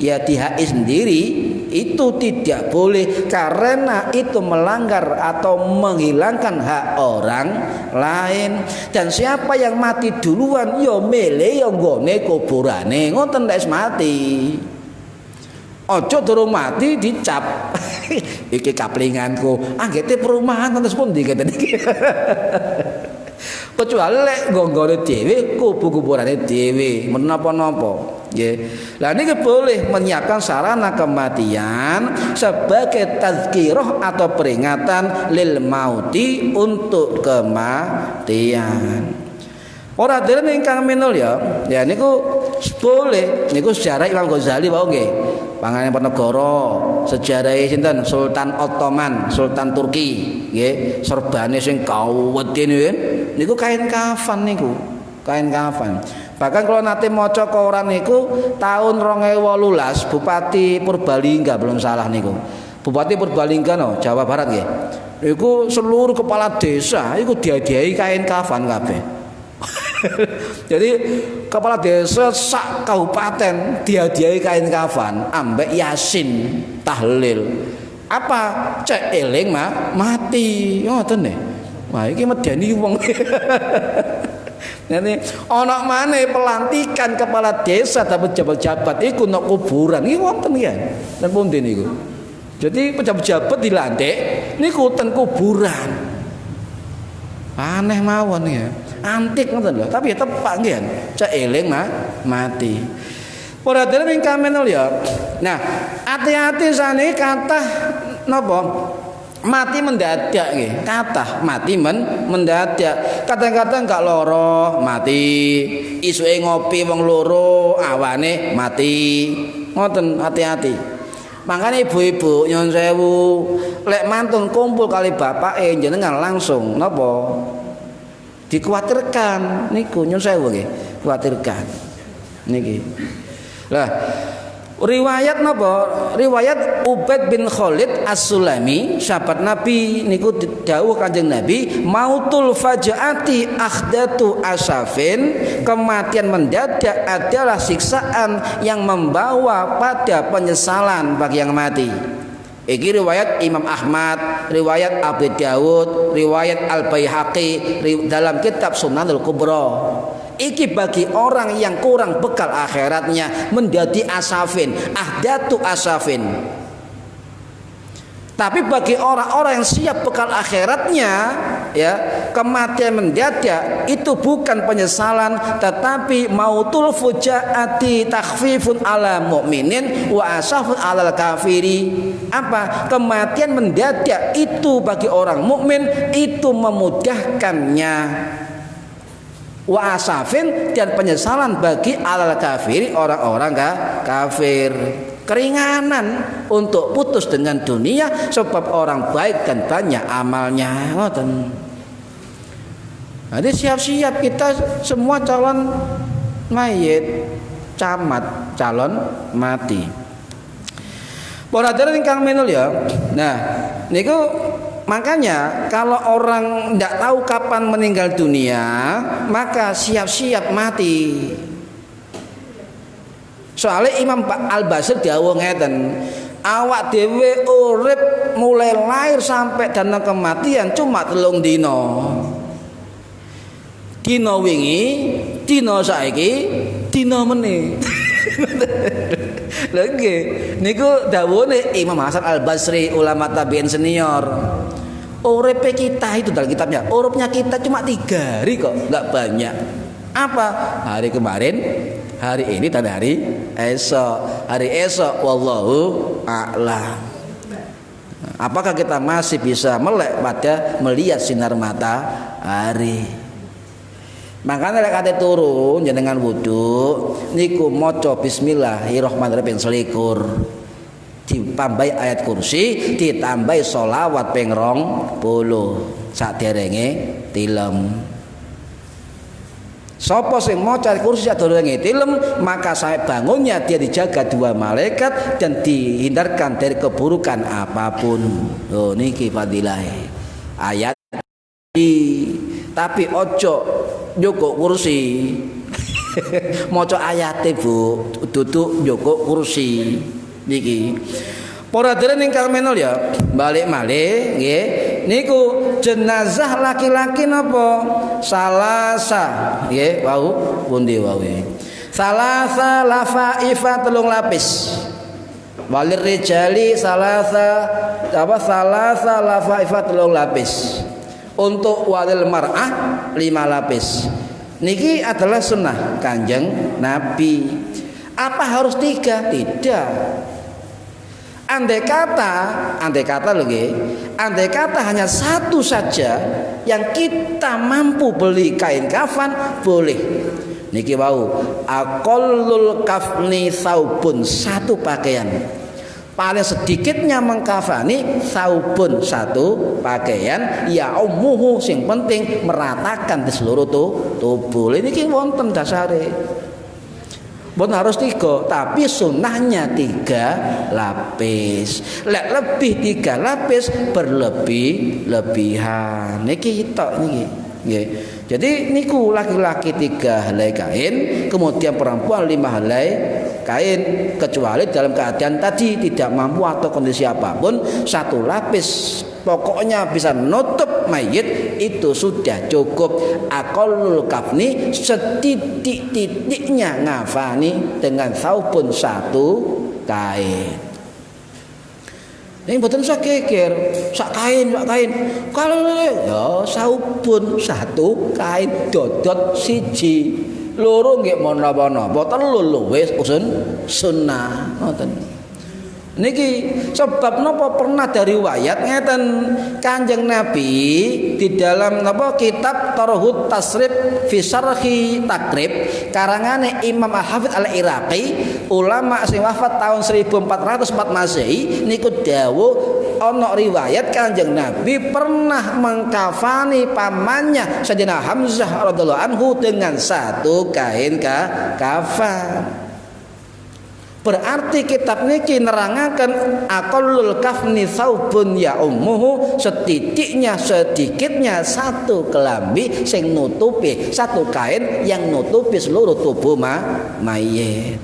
ya di HI sendiri, itu tidak boleh karena itu melanggar atau menghilangkan hak orang lain. Dan siapa yang mati duluan, yo mele yo nggone kuburane, ngoten nek mati. Ojo durung mati dicap. Iki kaplinganku, anggete perumahan terus pundi keten iki. Kecuali lek nggone dhewe, kuburane dhewe, menapa-napa. Nggih. Lah niki boleh menyiapkan sarana kematian sebagai tazkirah atau peringatan lil mauti, untuk kematian. Ora dene ingkang minul ya niku boleh, niku sejarah Imam Ghazali wae nggih. Panganeponegoro, sejarah sinten? Sultan Ottoman, Sultan Turki, nggih, serbane sing kawedhe niku kain kafan niku, kain kafan. Bahkan kalau nanti maca koran niku tahun 2018 Bupati Purbalingga belum salah niku. Bupati Purbalingga no, Jawa Barat nggih. Niku seluruh kepala desa iku diadiahi kain kafan kabeh. Jadi kepala desa sak kabupaten dihadiahi kain kafan ambek yasin tahlil. Apa? Cek eling mati. Ngoten nggih. Wah iki medeni wong. Nanti ana maneh pelantikan kepala desa atau pejabat-pejabat iku nang kuburan iki wonten ya. Dan pundi niku. Jadi pejabat-pejabat dilantik niku ten kuburan. Aneh mawon ya. Antik ngoten lho, tapi ya tepak nggih. Cek eling mati. Para dereng ingkang menulya. Nah, hati-hati sane kathah napa? Mati mendadak nggih. Kathah mati mendadak. Kadang-kadang gak loro mati. Isuke ngopi wong loro awane mati. Ngoten hati-hati. Makanya ibu-ibu nyuwun sewu, lek mantun kumpul kali bapake jenengan langsung napa? Dikuatirkan niku nyuwun sewu nggih. Kuatirkan. Niki. Lah riwayat napa? Riwayat Ubaid bin Khalid As-Sulami, sahabat Nabi niku dawuh Kanjeng Nabi, mautul fajaati akhdatu asafin, kematian mendadak adalah siksaan yang membawa pada penyesalan bagi yang mati. Iki riwayat Imam Ahmad, riwayat Abu Dawud, riwayat Al-Baihaqi dalam kitab Sunanul Kubra. Iki bagi orang yang kurang bekal akhiratnya menjadi asafin, ahdatu asafin. Tapi bagi orang-orang yang siap bekal akhiratnya, ya, kematian mendadak itu bukan penyesalan, tetapi mautul fujaati takhfifun ala mu'minin wa asafun ala kafiri. Apa? Kematian mendadak itu bagi orang mukmin itu memudahkannya. Wa asafin, dan penyesalan bagi alal kafiri, orang-orang kafir. Keringanan untuk putus dengan dunia sebab orang baik dan banyak amalnya. Ngoten. Jadi siap-siap kita semua calon mayit, camat, calon mati. Para hadirin ingkang minulya. Nah, niku makanya kalau orang tidak tahu kapan meninggal dunia, maka siap-siap mati. Soalnya Imam Al-Basir dawuh ngeten, awak dhewe urip mulai lahir sampai dan kematian cuma 3 dina. Dina wingi, dina saiki, dina meneh. Lha nggih, niku dawuhne Imam Hasan Al-Basri, ulama tabi'in senior. Uripe kita itu dalam kitabnya, uripnya kita cuma 3 hari kok, enggak banyak. Apa? Hari kemarin, hari ini, dan hari esok. Hari esok wallahu a'lam. Apakah kita masih bisa melek pada melihat sinar matahari? Makanya lek kate turu jenengan wudu niku maca bismillahirrahmanirrahim selikur. Ditambahi ayat kursi, ditambahi sholawat ping 20 saderenge tilem. Sapa sing maca kursi saderenge tilem, maka sampai bangunnya dia dijaga 2 malaikat dan dihindarkan dari keburukan apapun. Oh niki fadilahe ayat. Tapi ojo njoko kursi. Maca ayate Bu, duduk njoko kursi. Niki para hadirin ingkang minulya, balik malih nggih niku jenazah laki-laki napa salasa nggih wau pundi wau salasa lafaifa 3 lapis walir rijali salasa lafaifa 3 lapis untuk walil mar'ah 5 lapis. Niki adalah sunnah Kanjeng Nabi. Apa harus 3? Tidak. Andai kata lho nggih, andai kata hanya 1 saja yang kita mampu beli kain kafan boleh. Niki wau aqallul kafni saubun, 1 pakaian. Paling sedikitnya mengkafani saubun, 1 pakaian, ya ummuhu, sing penting meratakan di seluruh tubuh. Niki wonten dasare. Bukan harus 3, tapi sunnahnya 3 lapis. Lek lebih 3 lapis berlebihan. Niki tok niki. Nggih. Jadi niku laki-laki 3 helai kain, kemudian perempuan 5 helai kain, kecuali dalam keadaan tadi tidak mampu atau kondisi apapun 1 lapis pokoknya bisa nutup mayit itu sudah cukup. Aqallul kafni setitik-titiknya ngafani dengan saubun satu kain. Ini mboten sak geger, sak kain. Kalau ya saubun satu kain dodot siji. Loro nggih menapa-napa, telu luwih sunnah. Ngoten. Niki sebab napa pernah dari riwayat ngeten Kanjeng Nabi di dalam napa kitab Tarhut Tasrif fi Syarhi Takrib karangane Imam Al-Hafidz Al-Iraqi ulama sing wafat tahun 1404 Masehi niku dawuh ana riwayat Kanjeng Nabi pernah mengkafani pamannya Sayyidina Hamzah radhiyallahu anhu dengan satu kain kafan. Berarti kitab niki nerangaken aqallul kafni saubun ya ummuhu setitiknya sedikitnya satu kelambi sing nutupi satu kain yang nutupi seluruh tubuh mayit.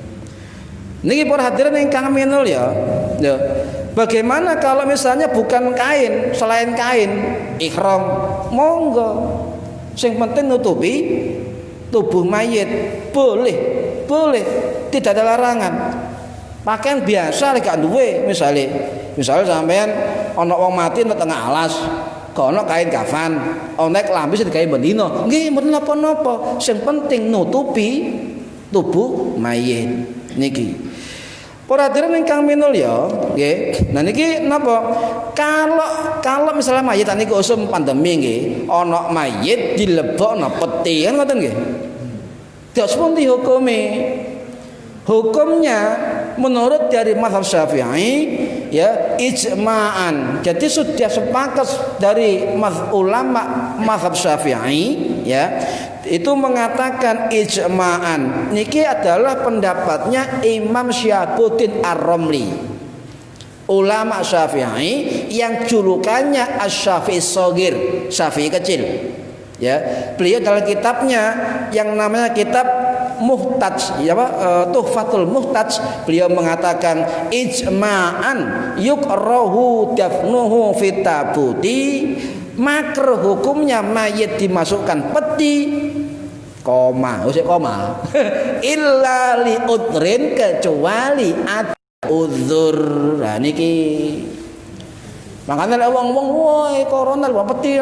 Niki para hadirin ingkang minul ya. Bagaimana kalau misalnya bukan kain, selain kain ihram, monggo. Sing penting nutupi tubuh mayit, boleh. Tidak ada larangan. Pakaian biasa lek gak duwe misale sampean ana wong mati nang tengah alas, kono kain kafan, ana klambi sing digawe bendina. Nggih, mboten napa-napa. Sing penting nutupi tubuh mayit niki. Para hadirin ingkang minulya, nggih. Nah niki napa? Kalau misalnya mayit niku usum pandemi nggih, ana mayit dilebokno peti kan ngoten nggih. Dak sepundi hukumnya menurut dari mazhab Syafi'i ya ijma'an. Jadi sudah sepakat dari ulama mazhab Syafi'i ya itu mengatakan ijma'an. Niki adalah pendapatnya Imam Syihabuddin Ar-Ramli. Ulama Syafi'i yang julukannya Asy-Syafi'i Shaghir, Syafi'i kecil. Ya, beliau dalam kitabnya yang namanya kitab Muhtaj ya Tuhfatul Muhtaj beliau mengatakan ijma'an yukrahu dafnuhu fit tabuti makruh hukumnya mayit dimasukkan peti illa li udrin kecuali ada uzur. Nah niki makanya wong-wong woi corona lu peti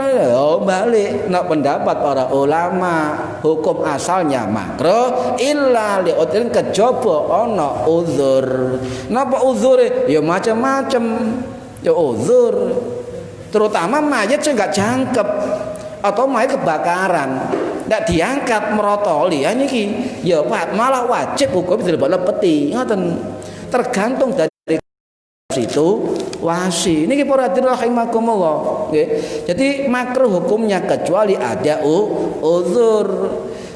balik nak pendapat para ulama hukum asalnya makruh illa li udrin kejaba ana uzur. Napa uzure? Ya macam-macam. Ya uzur. Terutama mayat sing gak jangkep atau mayat kebakaran. Ndak diangkat merotoli ya niki. Ya Pak, malah wajib hukum dilebokno peti. Ngoten. Tergantung dari situ wasi. Niki para hadirin rahimakumullah nggih. Jadi makruh hukumnya kecuali ada uzur.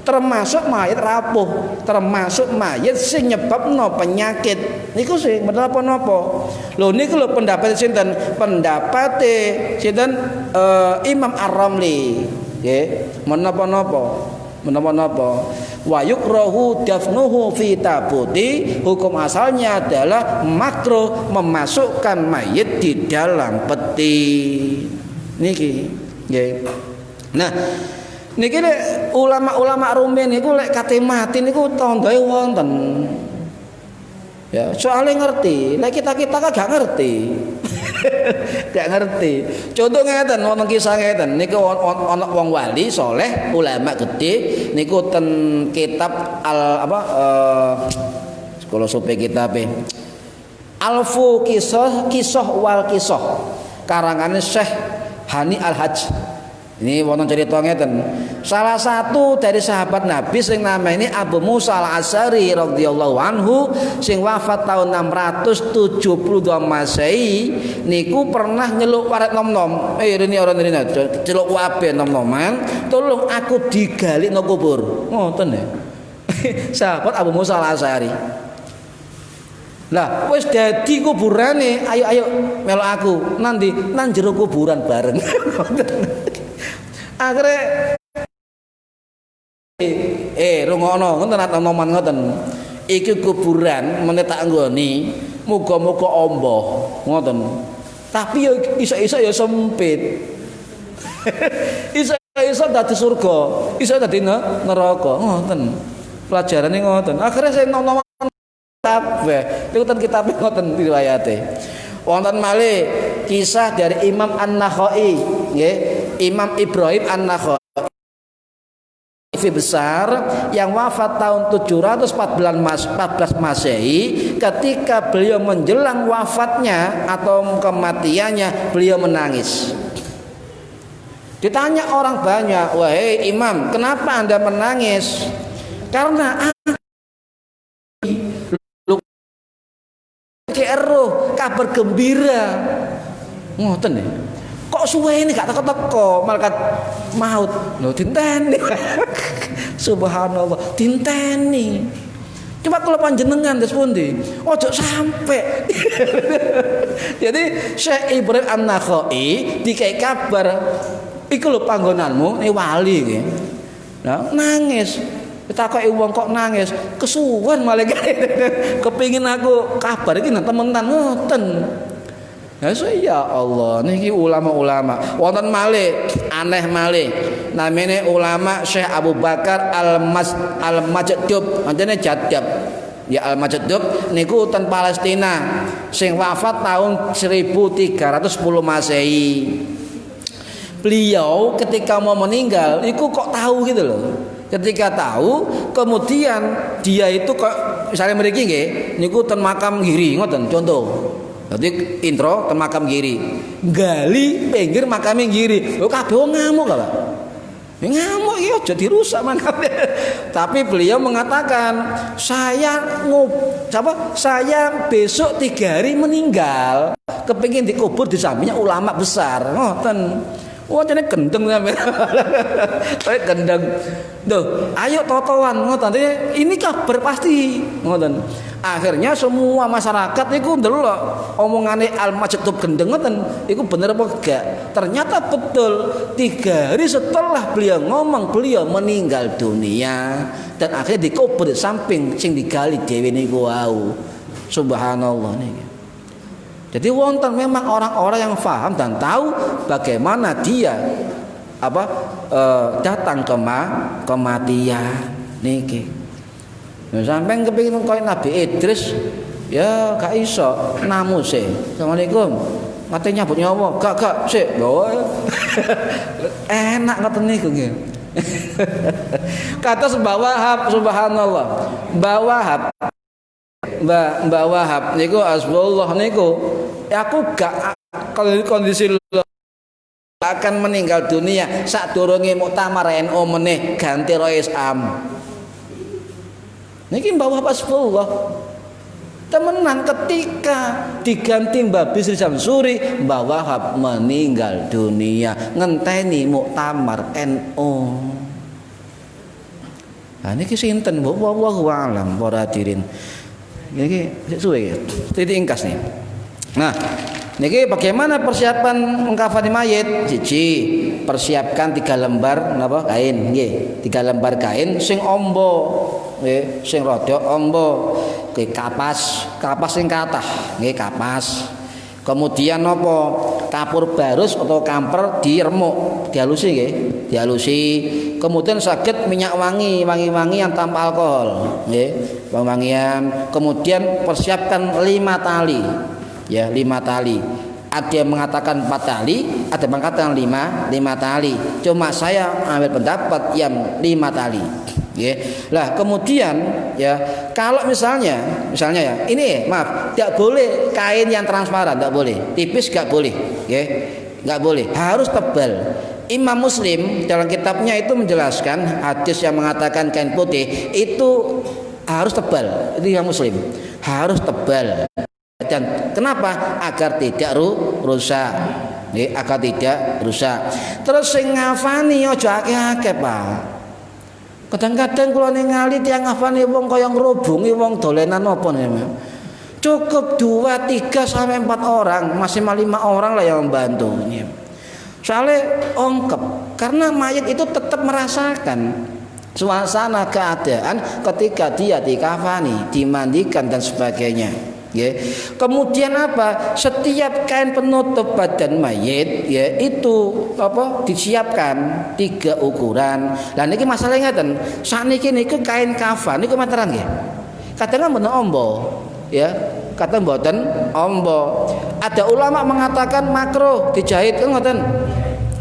Termasuk mayat rapuh, termasuk mayat sing nyebabno penyakit. Niku sing bener apa-napa. Lho niku lho pendapat sinten? Pendapate sinten Imam Ar-Ramli nggih. Menapa-napa? Wa yukrahu dafnuhu fi tabuti, hukum asalnya adalah makruh memasukkan mayit di dalam peti niki nggih. Nah niki lek ulama-ulama rumen niku lek kate mati niku tandhae wonten. Ya, soalnya ngerti. Lek kita kan gak ngerti. Gak ngerti. Contoh ngeten wonten kisah ngeten niku ana wong wali saleh ulama gede niku ten kitab kalau sope kitab Alfu kisah wal kisah karangane Syekh Hani Al-Hajj. Ini wonten cerita ngeten. Salah satu dari sahabat Nabi sing namanya Abu Musa Al-Asy'ari radhiyallahu anhu sing wafat tahun 672 Masehi niku pernah nyeluk waret nom-nom. Rene celuk wabe nom-noman, tolong aku digali nang kubur. Ngoten ya. Sahabat Abu Musa Al-Asy'ari. Lah wis dadi kuburane, ayo melok aku nanti nang jero kuburan bareng. Akhirnya rungokno ngoten nom-noman ngoten. Iki kuburan menek tak nggoni, muga-muga omboh ngoten. Tapi ya iso-iso ya sempit. Iso dadi surga, iso dadi neraka. Ngoten. Pelajarane ngoten. Akhirnya saya nonton kabeh. Niku ten kitab ngoten riwayate. Wonten malih kisah dari Imam An-Nakhai, nggih. Imam Ibrahim An-Nakhai besar yang wafat tahun 714 Masehi. Ketika beliau menjelang wafatnya atau kematiannya, beliau menangis. Ditanya orang banyak, "Wahai Imam, kenapa Anda menangis?" Karena kabar gembira. Ngoten ya. Kok suwe ini gak teko-teko malaikat maut. Lho dinteni. Subhanallah, dinteni. Coba kalau panjenengan terus pundi? Ojo sampai. Jadi Syekh Ibrahim An-Nakhai dikai kabar, iku lho panggonanmu ini wali iki. Nah, nangis. Ditakoki wong kok nangis, kesuwen malaikat. Kepingin aku kabar iki nang temenan ngoten. Ya Allah, niki ulama-ulama. Wonten malih, aneh malih. Namanya ulama Syekh Abu Bakar Al-Majdub, antene Jaddab. Ya Al-Majdub niku ten Palestina, sing wafat tahun 1310 Masehi. Beliau ketika mau meninggal, iku kok tahu gitu loh. Ketika tahu, kemudian dia itu kok misalnya mriki nggih, niku ten makam Giri, ngoten contoh. Jadi intro ten makam Giri, gali pinggir makam Giri. Lho kabeh wong ngamuk Pak. Ngamuk iki aja dirusak makamnya. Tapi beliau mengatakan, saya besok 3 hari meninggal, kepengin dikubur di sampingnya ulama besar. Ngoten. Wah, jane gendeng sampe. Kayak gendeng. Duh, ayo totoan ngoten. Ini kabar pasti. Ngoten. Akhirnya semua masyarakat iku ndelok omongane Al-Majdub gendeng ngoten, iku bener apa enggak? Ternyata betul. 3 hari setelah beliau ngomong, beliau meninggal dunia dan akhirnya dikubur di samping sing digali dhewe niku wau. Subhanallah niki. Jadi wonten memang orang-orang yang paham dan tahu bagaimana dia datang kematian niki. Sampai kepingin koyo Nabi Idris ya gak iso namuse. Assalamualaikum. Ngate nyabut nyawa, gak sik. Lho. Enak ngoten niku nggih. Kata Mbah Wahab, subhanallah. Mbah Wahab niku asbullah niku aku gak kalau kondisi akan meninggal dunia sadurunge muktamar NU meneh ganti Rois Am. Niki Mbah Wahab asbullah. Temenan ketika diganti Mbah Bisri Samsuri, Mbah Wahab meninggal dunia ngenteni muktamar NU. Nah niki sinten wallahu a'lam para hadirin. Niki suwe titik ingkas nih. Nah, niki bagaimana persiapan mengkafani mayit? Siji, persiapkan 3 lembar napa kain nggih. 3 lembar kain sing ombo nggih, sing rada ombo. Kapas sing kathah nggih kapas. Kemudian napa kapur barus atau kamper diremuk, dihalusi nggih, dihalusi. Kemudian saged minyak wangi-wangian tanpa alkohol nggih, wangian. Kemudian persiapkan 5 tali. Ya, 5 tali. Ada yang mengatakan 4 tali, ada yang mengatakan 5 tali. Cuma saya ambil pendapat yang 5 tali. Ya. Lah kemudian ya kalau misalnya ya ini maaf tidak boleh kain yang transparan, tidak boleh tipis, nggak boleh ya, nggak boleh, harus tebal. Imam Muslim dalam kitabnya itu menjelaskan hadis yang mengatakan kain putih itu harus tebal, itu Imam Muslim harus tebal. Dan kenapa? Agar tidak rusak. Ya, agar tidak rusak. Terus sing ngafani aja akeh-akeh Pak. Kadang-kadang kula ningali tiyang ngafani wong kaya ngrobongi wong dolenan apa niku. Cukup 2, 3 sampai 4 orang, maksimal 5 orang lah yang membantu. Soalnya ongkep, karena mayat itu tetap merasakan suasana keadaan ketika dia dikafani, dimandikan dan sebagainya. Ya. Kemudian apa? Setiap kain penutup badan mayit ya itu apa? Disiapkan 3 ukuran. Lah niki masalahnya ngeten. Sakniki niku kain kafan niku materan nggih. Kadang mboten ombo ya. Kata mboten ombo. Ada ulama mengatakan makruh dijahit kan ngoten.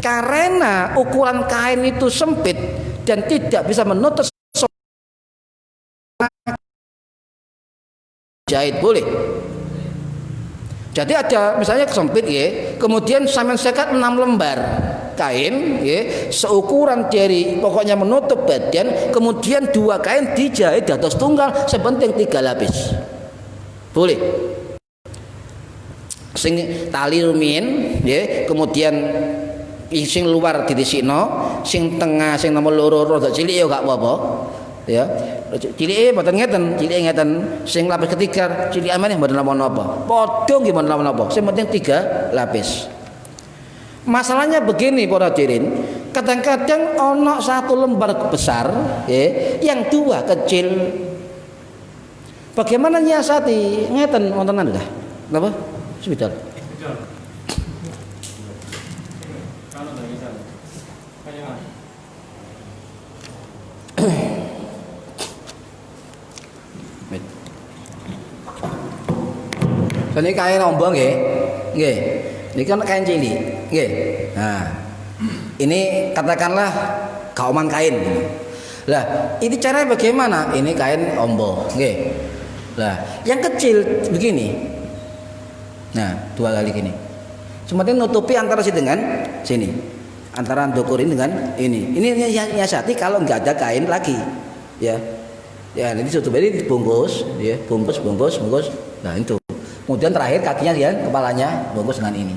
Karena ukuran kain itu sempit dan tidak bisa menutup jahit boleh. Jadi ada misalnya sempit ya, kemudian sampai sekat 6 lembar kain ya, seukuran dari pokoknya menutup badan, kemudian 2 kain dijahit di atas tunggal sepenting 3 lapis. Boleh. Sing tali rumiyin ya, kemudian sing luar ditisikno, sing tengah sing nomor loro rada cilik ya gak apa-apa. Ya. Cilike mboten ngeten, cilike ngeten. Sing lapis ketiga cilik amane mboten napa-napa. Padha nggih mboten napa-napa. Sing penting 3 lapis. Masalahnya begini para hadirin, kadang-kadang ono 1 lembar besar, ya, yang 2 kecil. Bagaimana nyiasati? Ngeten wontenan dah. Napa? Sebentar. Ini kain ombong nggih. Nggih. Ini kan kain cilik, nggih. Nah. Ini katakanlah kauman kain. Lah, ini caranya bagaimana? Ini kain ombong, nggih. Lah, yang kecil begini. Nah, 2 kali gini. Sementara nutupi antara sini dengan sini. Antara ndukur ini dengan ini. Ini nyiasati kalau enggak ada kain lagi. Ya. Ya, ini tutup ini dibungkus, ya, bungkus. Nah, itu. Kemudian terakhir kakinya ya, kepalanya bungkus dengan ini.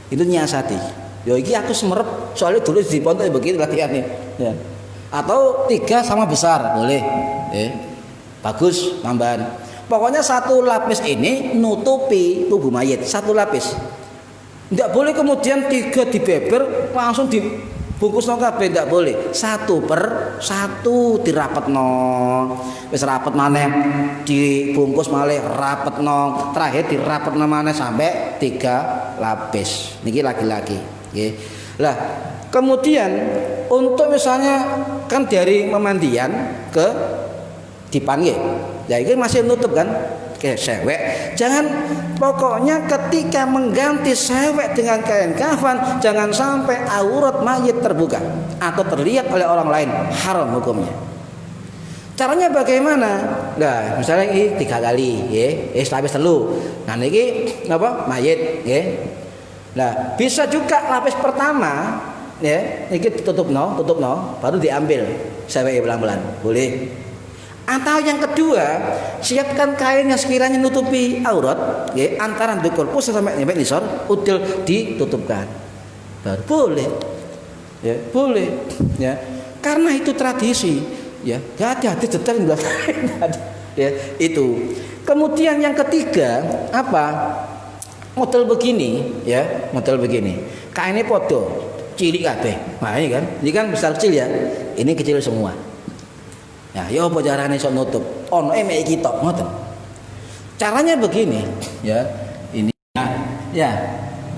Itu nyiasati. Yo iki aku semerep soalnya dulu di pondok begitu latihan nih. Ya. Atau 3 sama besar boleh. Bagus tambahan. Pokoknya 1 lapis ini nutupi tubuh mayit, 1 lapis. Tidak boleh kemudian 3 dibeber langsung dibungkus nang kabeh, tidak boleh. 1 per 1 dirapetno. Wis rapet maneh dibungkus malih rapetno. Terakhir dirapetno maneh sampai 3 lapis. Niki laki-laki, nggih. Lah, kemudian untuk misalnya kan dari pemandian ke dipan nggih. Ya ini masih nutup kan? Kayak sewek. Jangan pokoknya ketika mengganti sewek dengan kain kafan jangan sampai aurat mayit terbuka atau terlihat oleh orang lain, haram hukumnya. Caranya bagaimana? Nah, misalnya ini 3 kali, ya, lapis telu. Nah, ini apa? Mayit, ya. Nah, bisa juga lapis pertama, ya, ini tutup no, baru diambil sewek pelan-pelan, boleh. Atau yang kedua, siapkan kain yang sekiranya nutupi aurat, ya, antara dukur pusat sampai nyampe nisor, udel ditutupkan. Baru boleh. Ya, boleh, ya. Karena itu tradisi, ya. Gak ada detail enggak. Ya, itu. Kemudian yang ketiga, apa? Model begini, ya, model begini. Kainnya podo, cilik kabeh. Nah, ini kan, ini kan besar kecil ya. Ini kecil semua. Ya, yo apa carane iso nutup? Ono mek iki tok, ngoten. Caranya begini, ya. Ini ya.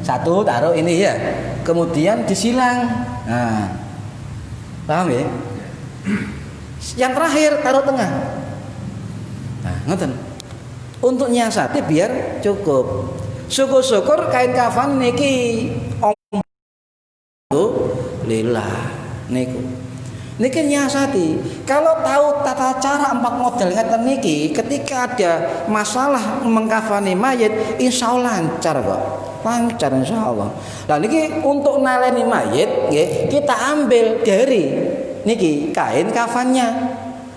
1 taruh ini ya. Kemudian disilang. Nah. Paham ya? Yang terakhir taruh tengah. Nah, ngoten. Untuk nyiasati biar cukup. Syukur-syukur kain kafan niki lillah niku. Niki nyiasati. Kalau tahu tata cara 4 model ngeten niki, ketika ada masalah mengkafani mayit, insyaallah lancar kok. Lancar insyaallah. Nah niki untuk naleni mayit, nggih, kita ambil dari niki kain kafannya.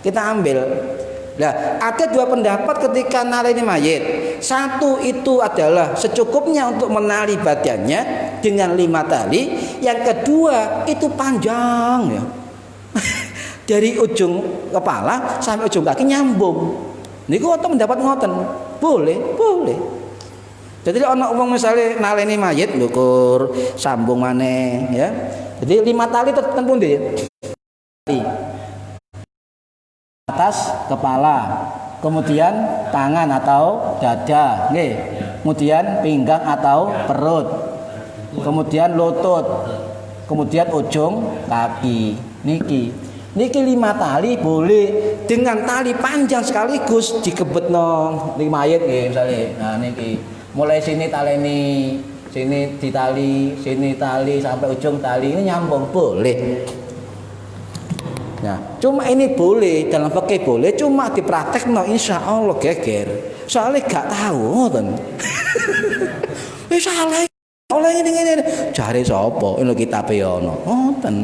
Kita ambil. Nah, ada 2 pendapat ketika naleni mayit. 1 itu adalah secukupnya untuk menali badannya dengan 5 tali. Yang kedua itu panjang ya. Dari ujung kepala sampai ujung kaki nyambung. Niku untuk mendapat ngoten. Boleh. Jadi ana wong misale naleni mayit ndukur sambung maneh ya. Jadi 5 tali ten pundi? Atas kepala. kemudian tangan atau dada, nggih. Kemudian pinggang atau perut, kemudian lutut, kemudian ujung kaki. Niki 5 tali boleh dengan tali panjang sekaligus dikebetno niki mayit nggih misale. Nah niki mulai sini taleni, sini ditali, sini tali sampai ujung tali ini nyambung boleh. Nah, cuma ini boleh dalam fikih boleh, cuma dipraktekno insyaallah geger. Soalnya gak tahu ngoten. Wis salah oleh ngene jare sapa ini kitabe ono ngoten.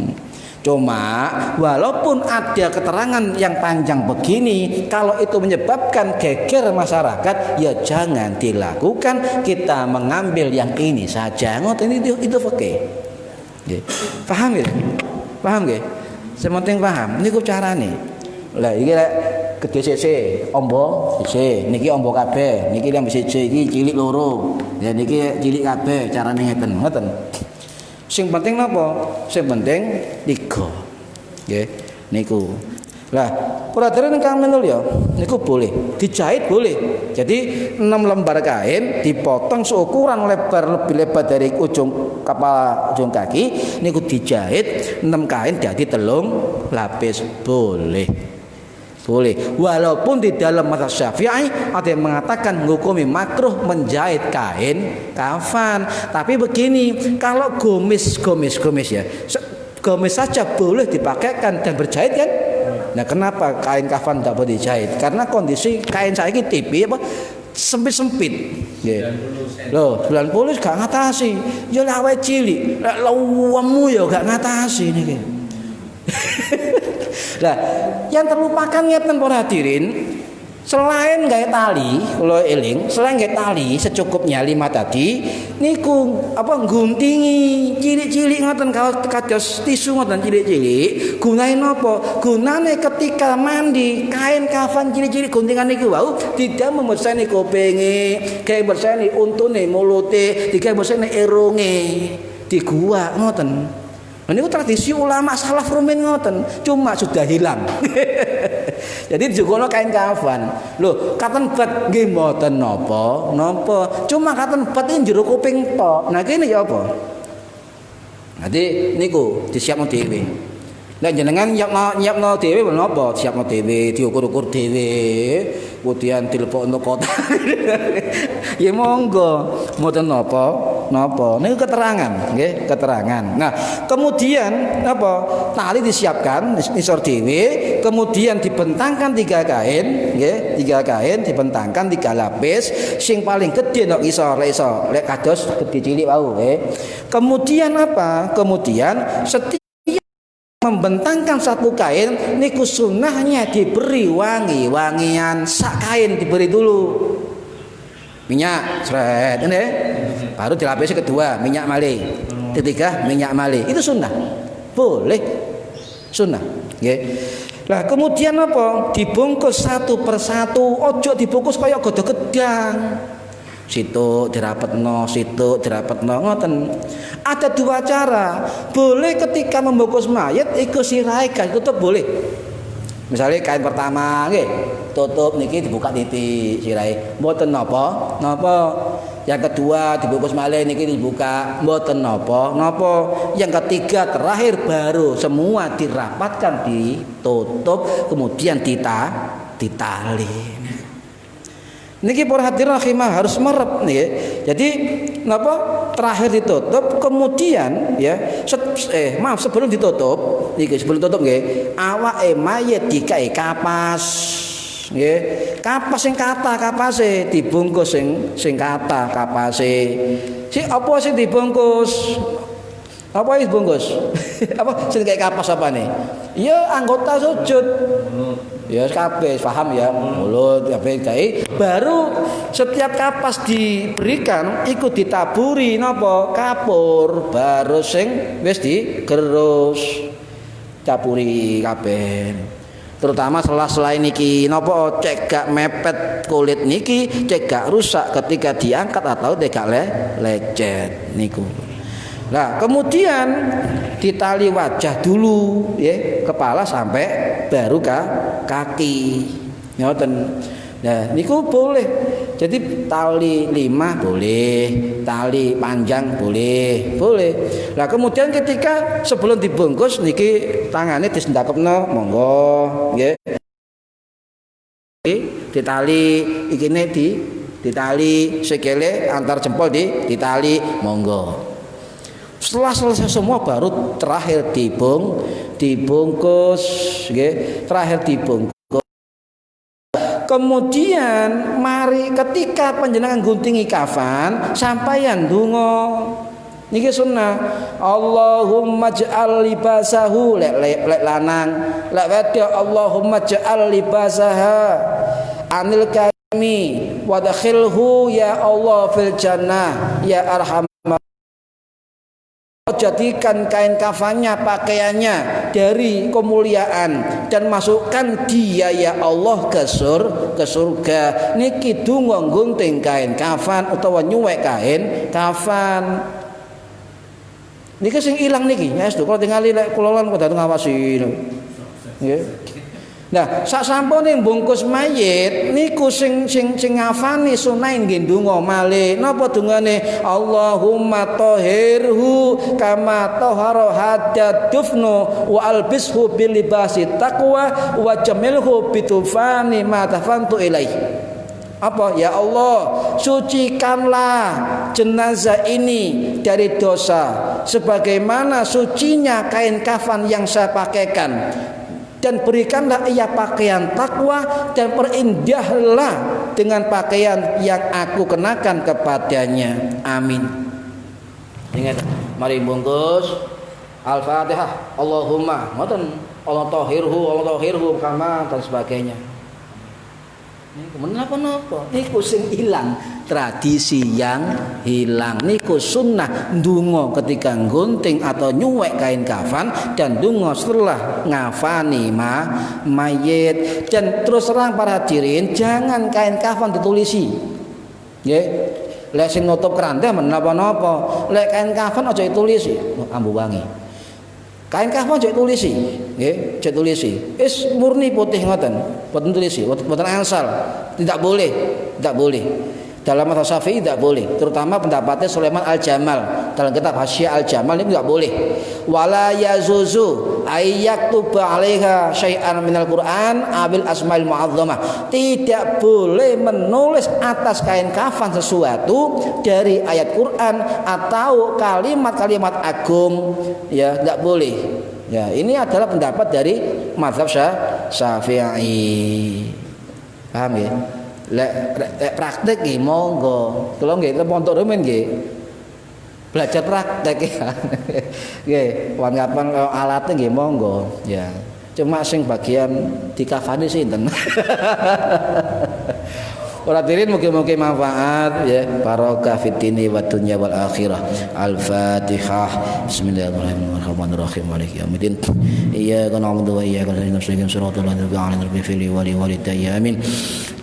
Cuma walaupun ada keterangan yang panjang begini, kalau itu menyebabkan geger masyarakat, ya jangan dilakukan. Kita mengambil yang ini saja. Ngoten itu fikih. Nggih. Paham nggih? Paham nggih? Sementing paham. Niku carane. Lah iki lek gede CC, ombo CC, niki ombo kabeh, niki yang CC iki cilik loro. Ya niki cilik kabeh, carane ngeten, ngoten. Sing penting napa? Sing penting 3. Nggih, niku. Lah, peraturan ingkang menulya niku boleh, dijahit boleh. Jadi 6 lembar kain dipotong seukuran lebar lebih lebar dari ujung kepala ujung kaki, niku dijahit 6 kain jadi 3 lapis boleh. Boleh. Walaupun di dalam mazhab Syafi'i ada yang mengatakan menghukumi makruh menjahit kain kafan. Tapi begini, kalau gomis ya, gomis saja boleh dipakaikan dan berjahit kan? Nah, kenapa kain kafan tidak boleh dijahit? Karena kondisi kain saya ini tipis apa? Sempit-sempit. Nggih. Loh, 90 gak ngatasi. Ya awake cilik, lek luwemu ya gak ngatasi niki. Nah, yang terlupakan ngeten para hadirin, selain gawe tali, kula eling, selain gawe tali secukupnya 5 tadi, niku apa ngguntingi cilik-cilik ngoten kados tisu ngoten cilik-cilik. Gunane napa? Gunane ketika mandi kain kafan cilik-cilik guntingan niku wau tidak membesani kupinge, gawe bersani untune mulute, digawe bersani irunge, diguak ngoten. Ini tradisi ulama salaf rumin ngoten, cuma sudah hilang. Jadi dijogono kain kafan. Loh, katen bet nggih mboten napa. Cuma katen bet iki jero kuping tok. Nah kene ya apa? Nanti niku disiapno dhewe. Nek jenengan nyiapno dhewe menapa? Siapno dhewe, diukur-ukur dhewe, kemudian dilepokno kotak. Ya monggo, mboten napa. Ini keterangan, nggih, keterangan. Nah, kemudian apa? Tali disiapkan isor dhewe, kemudian dibentangkan 3 kain, nggih, 3 kain dibentangkan 3 lapis, sing paling gede nek isor, lek kados gede cilik wau, nggih. Kemudian apa? Kemudian setiap membentangkan 1 kain niku sunnahnya diberi wangi-wangian. Sak kain diberi dulu minyak sret ini, baru dilapisi kedua minyak malih, ketiga minyak malih. Itu sunnah, boleh sunnah. Okay. Nah kemudian apa? Dibungkus 1 persatu, ojo dibungkus kayak godhog gedang. Situ dirapetno, situ dirapetno ngoten. Ada 2 cara. Boleh ketika membungkus mayat iku sirahe tutup boleh. Misalnya kain pertama nggih, tutup niki dibuka titik sirahe. Mboten napa? Yang kedua dibungkus malih niki dibuka, mboten napa? Yang ketiga terakhir baru semua dirapatkan, ditutup, kemudian ditali. Niki para hadirin rahimah harus merep nih. Jadi napa? Terakhir ditutup, kemudian ya sebelum ditutup, niki sebelum tutup nggih, awake mayit dikai kapas. Nggih. Kapas sing kata kapase dibungkus sing kata kapase. Apa sing dibungkus? Apa itu bungkus? Apa sing kayak kapas apa nih? Ya anggota sujud. Ya kabeh paham ya, mulut kabeh kae. Baru setiap kapas diberikan ikut ditaburi napa? Kapur, baru sing wis digerus. Taburi kabeh. Terutama sela-sela niki napa cek gak mepet kulit niki, cek gak rusak ketika diangkat atau gak lecet niku. Nah, kemudian ditali wajah dulu ya, kepala sampai baru kaki. Ngoten. Nah, niku boleh. Jadi tali 5 boleh, tali panjang boleh. Lah kemudian ketika sebelum dibungkus niki tangane disendakepno monggo nggih. Ditali ikine ditali sikile antar jempol ditali monggo. Setelah selesai semua baru terakhir dibungkus nggih, terakhir dibungkus. Kemudian mari ketika panjenengan guntingi kafan sampaian donga niki sunnah. Allahumma ja'al libasahu lek lanang, lek wedok Allahumma ja'al libasaha anil kami wa dakhilhu ya Allah fil jannah ya arhamar. Jadikan kain kafannya, pakaiannya dari kemuliaan dan masukkan dia ya Allah ke surga. Niki donga gunting kain kafan utawa nyuwek kain kafan. Niki sing ilang niki, ya kalau tingali lek kula lan kudu ngawasi. Nggih. Nah, sak sampune bungkus mayit niku sing ngafani sunah nggih donga malih. Napa dongane? Allahumma tahhirhu kama tahara haddadufnu wa albishu bil libasi taqwa wa jamilhu bitufani ma tafantu ilaih. Apa? Ya Allah, sucikanlah jenazah ini dari dosa sebagaimana sucinya kain kafan yang saya pakaikan. Dan berikanlah ia pakaian takwa dan perindahlah dengan pakaian yang aku kenakan kepadanya. Amin. Ingat, mari bungkus Al-Fatihah. Allahumma, ngoten, Allah tahhirhu kama dan sebagainya. Niku menapa-napa? Niku sing ilang, tradisi yang hilang. Niku sunnah ndonga ketika gunting atau nyuwek kain kafan dan ndonga setelah ngafani mayit. Dan terus terang para hadirin, jangan kain kafan ditulisi. Nggih. Lek sing nutup keranda menapa-napa. Lek kain kafan aja ditulisi, ambu wangi. Kain kafan aja tulisi, nggih, aja tulisi. Wis murni putih ngoten, boten tulisi, boten angsal. Tidak boleh. Dalam mazhab Syafi'i tidak boleh, terutama pendapatnya Sulaiman Al-Jamal dalam kitab Hasyiah Al-Jamal ini tidak boleh. Wala yazuzu ayyaktuba 'alaiha syai'an minal Qur'an abil asmail mu'azzamah. Tidak boleh menulis atas kain kafan sesuatu dari ayat Quran atau kalimat-kalimat agung, ya, tidak boleh. Ya, ini adalah pendapat dari mazhab Syafi'i. Paham ya? Lek praktek nggih monggo. Kula nggih pondok rumen nggih. Belajar praktek ya. Nggih, kapan alatnya nggih monggo. Ya. Cuma sing bagian dikafani sinten. Ora dirin mugi-mugi manfaat ya, barokah fid dini wad dunya wal akhirah. Al-Fatihah. Bismillahirrahmanirrahim. Maliki yaumiddin. Iyyaka na'budu wa iyyaka nasta'in. Shiratal ladzina an'amta 'alaihim ghairil maghdubi 'alaihim.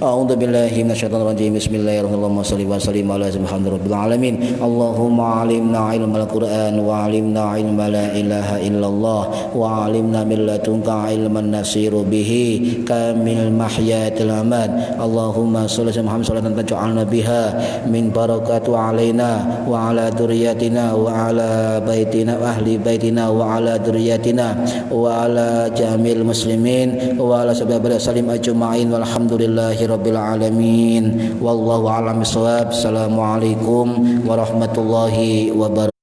A'udzu billahi minasyaitonir rajim. Bismillahirrahmanirrahim. Shalli wa sallim ala sayyidina rabbil alamin. Allahumma 'allimna 'ilmal Qur'an wa 'allimna 'ilma la ilaha illallah wa 'allimna min ladunka 'ilman nasiru bihi kamil mahyatil amad. Allahumma shalli Muhammad sallallahu alaihi wasallam biha min barakatu alaina wa ala dzurriyyatina wa ala baitina wa ahli baitina wa ala dzurriyyatina wa ala jamil muslimin wa ala sahabat salim ajma'in walhamdulillahi rabbil alamin wallahu a'lam bissawab. Assalamualaikum warahmatullahi wabarakatuh.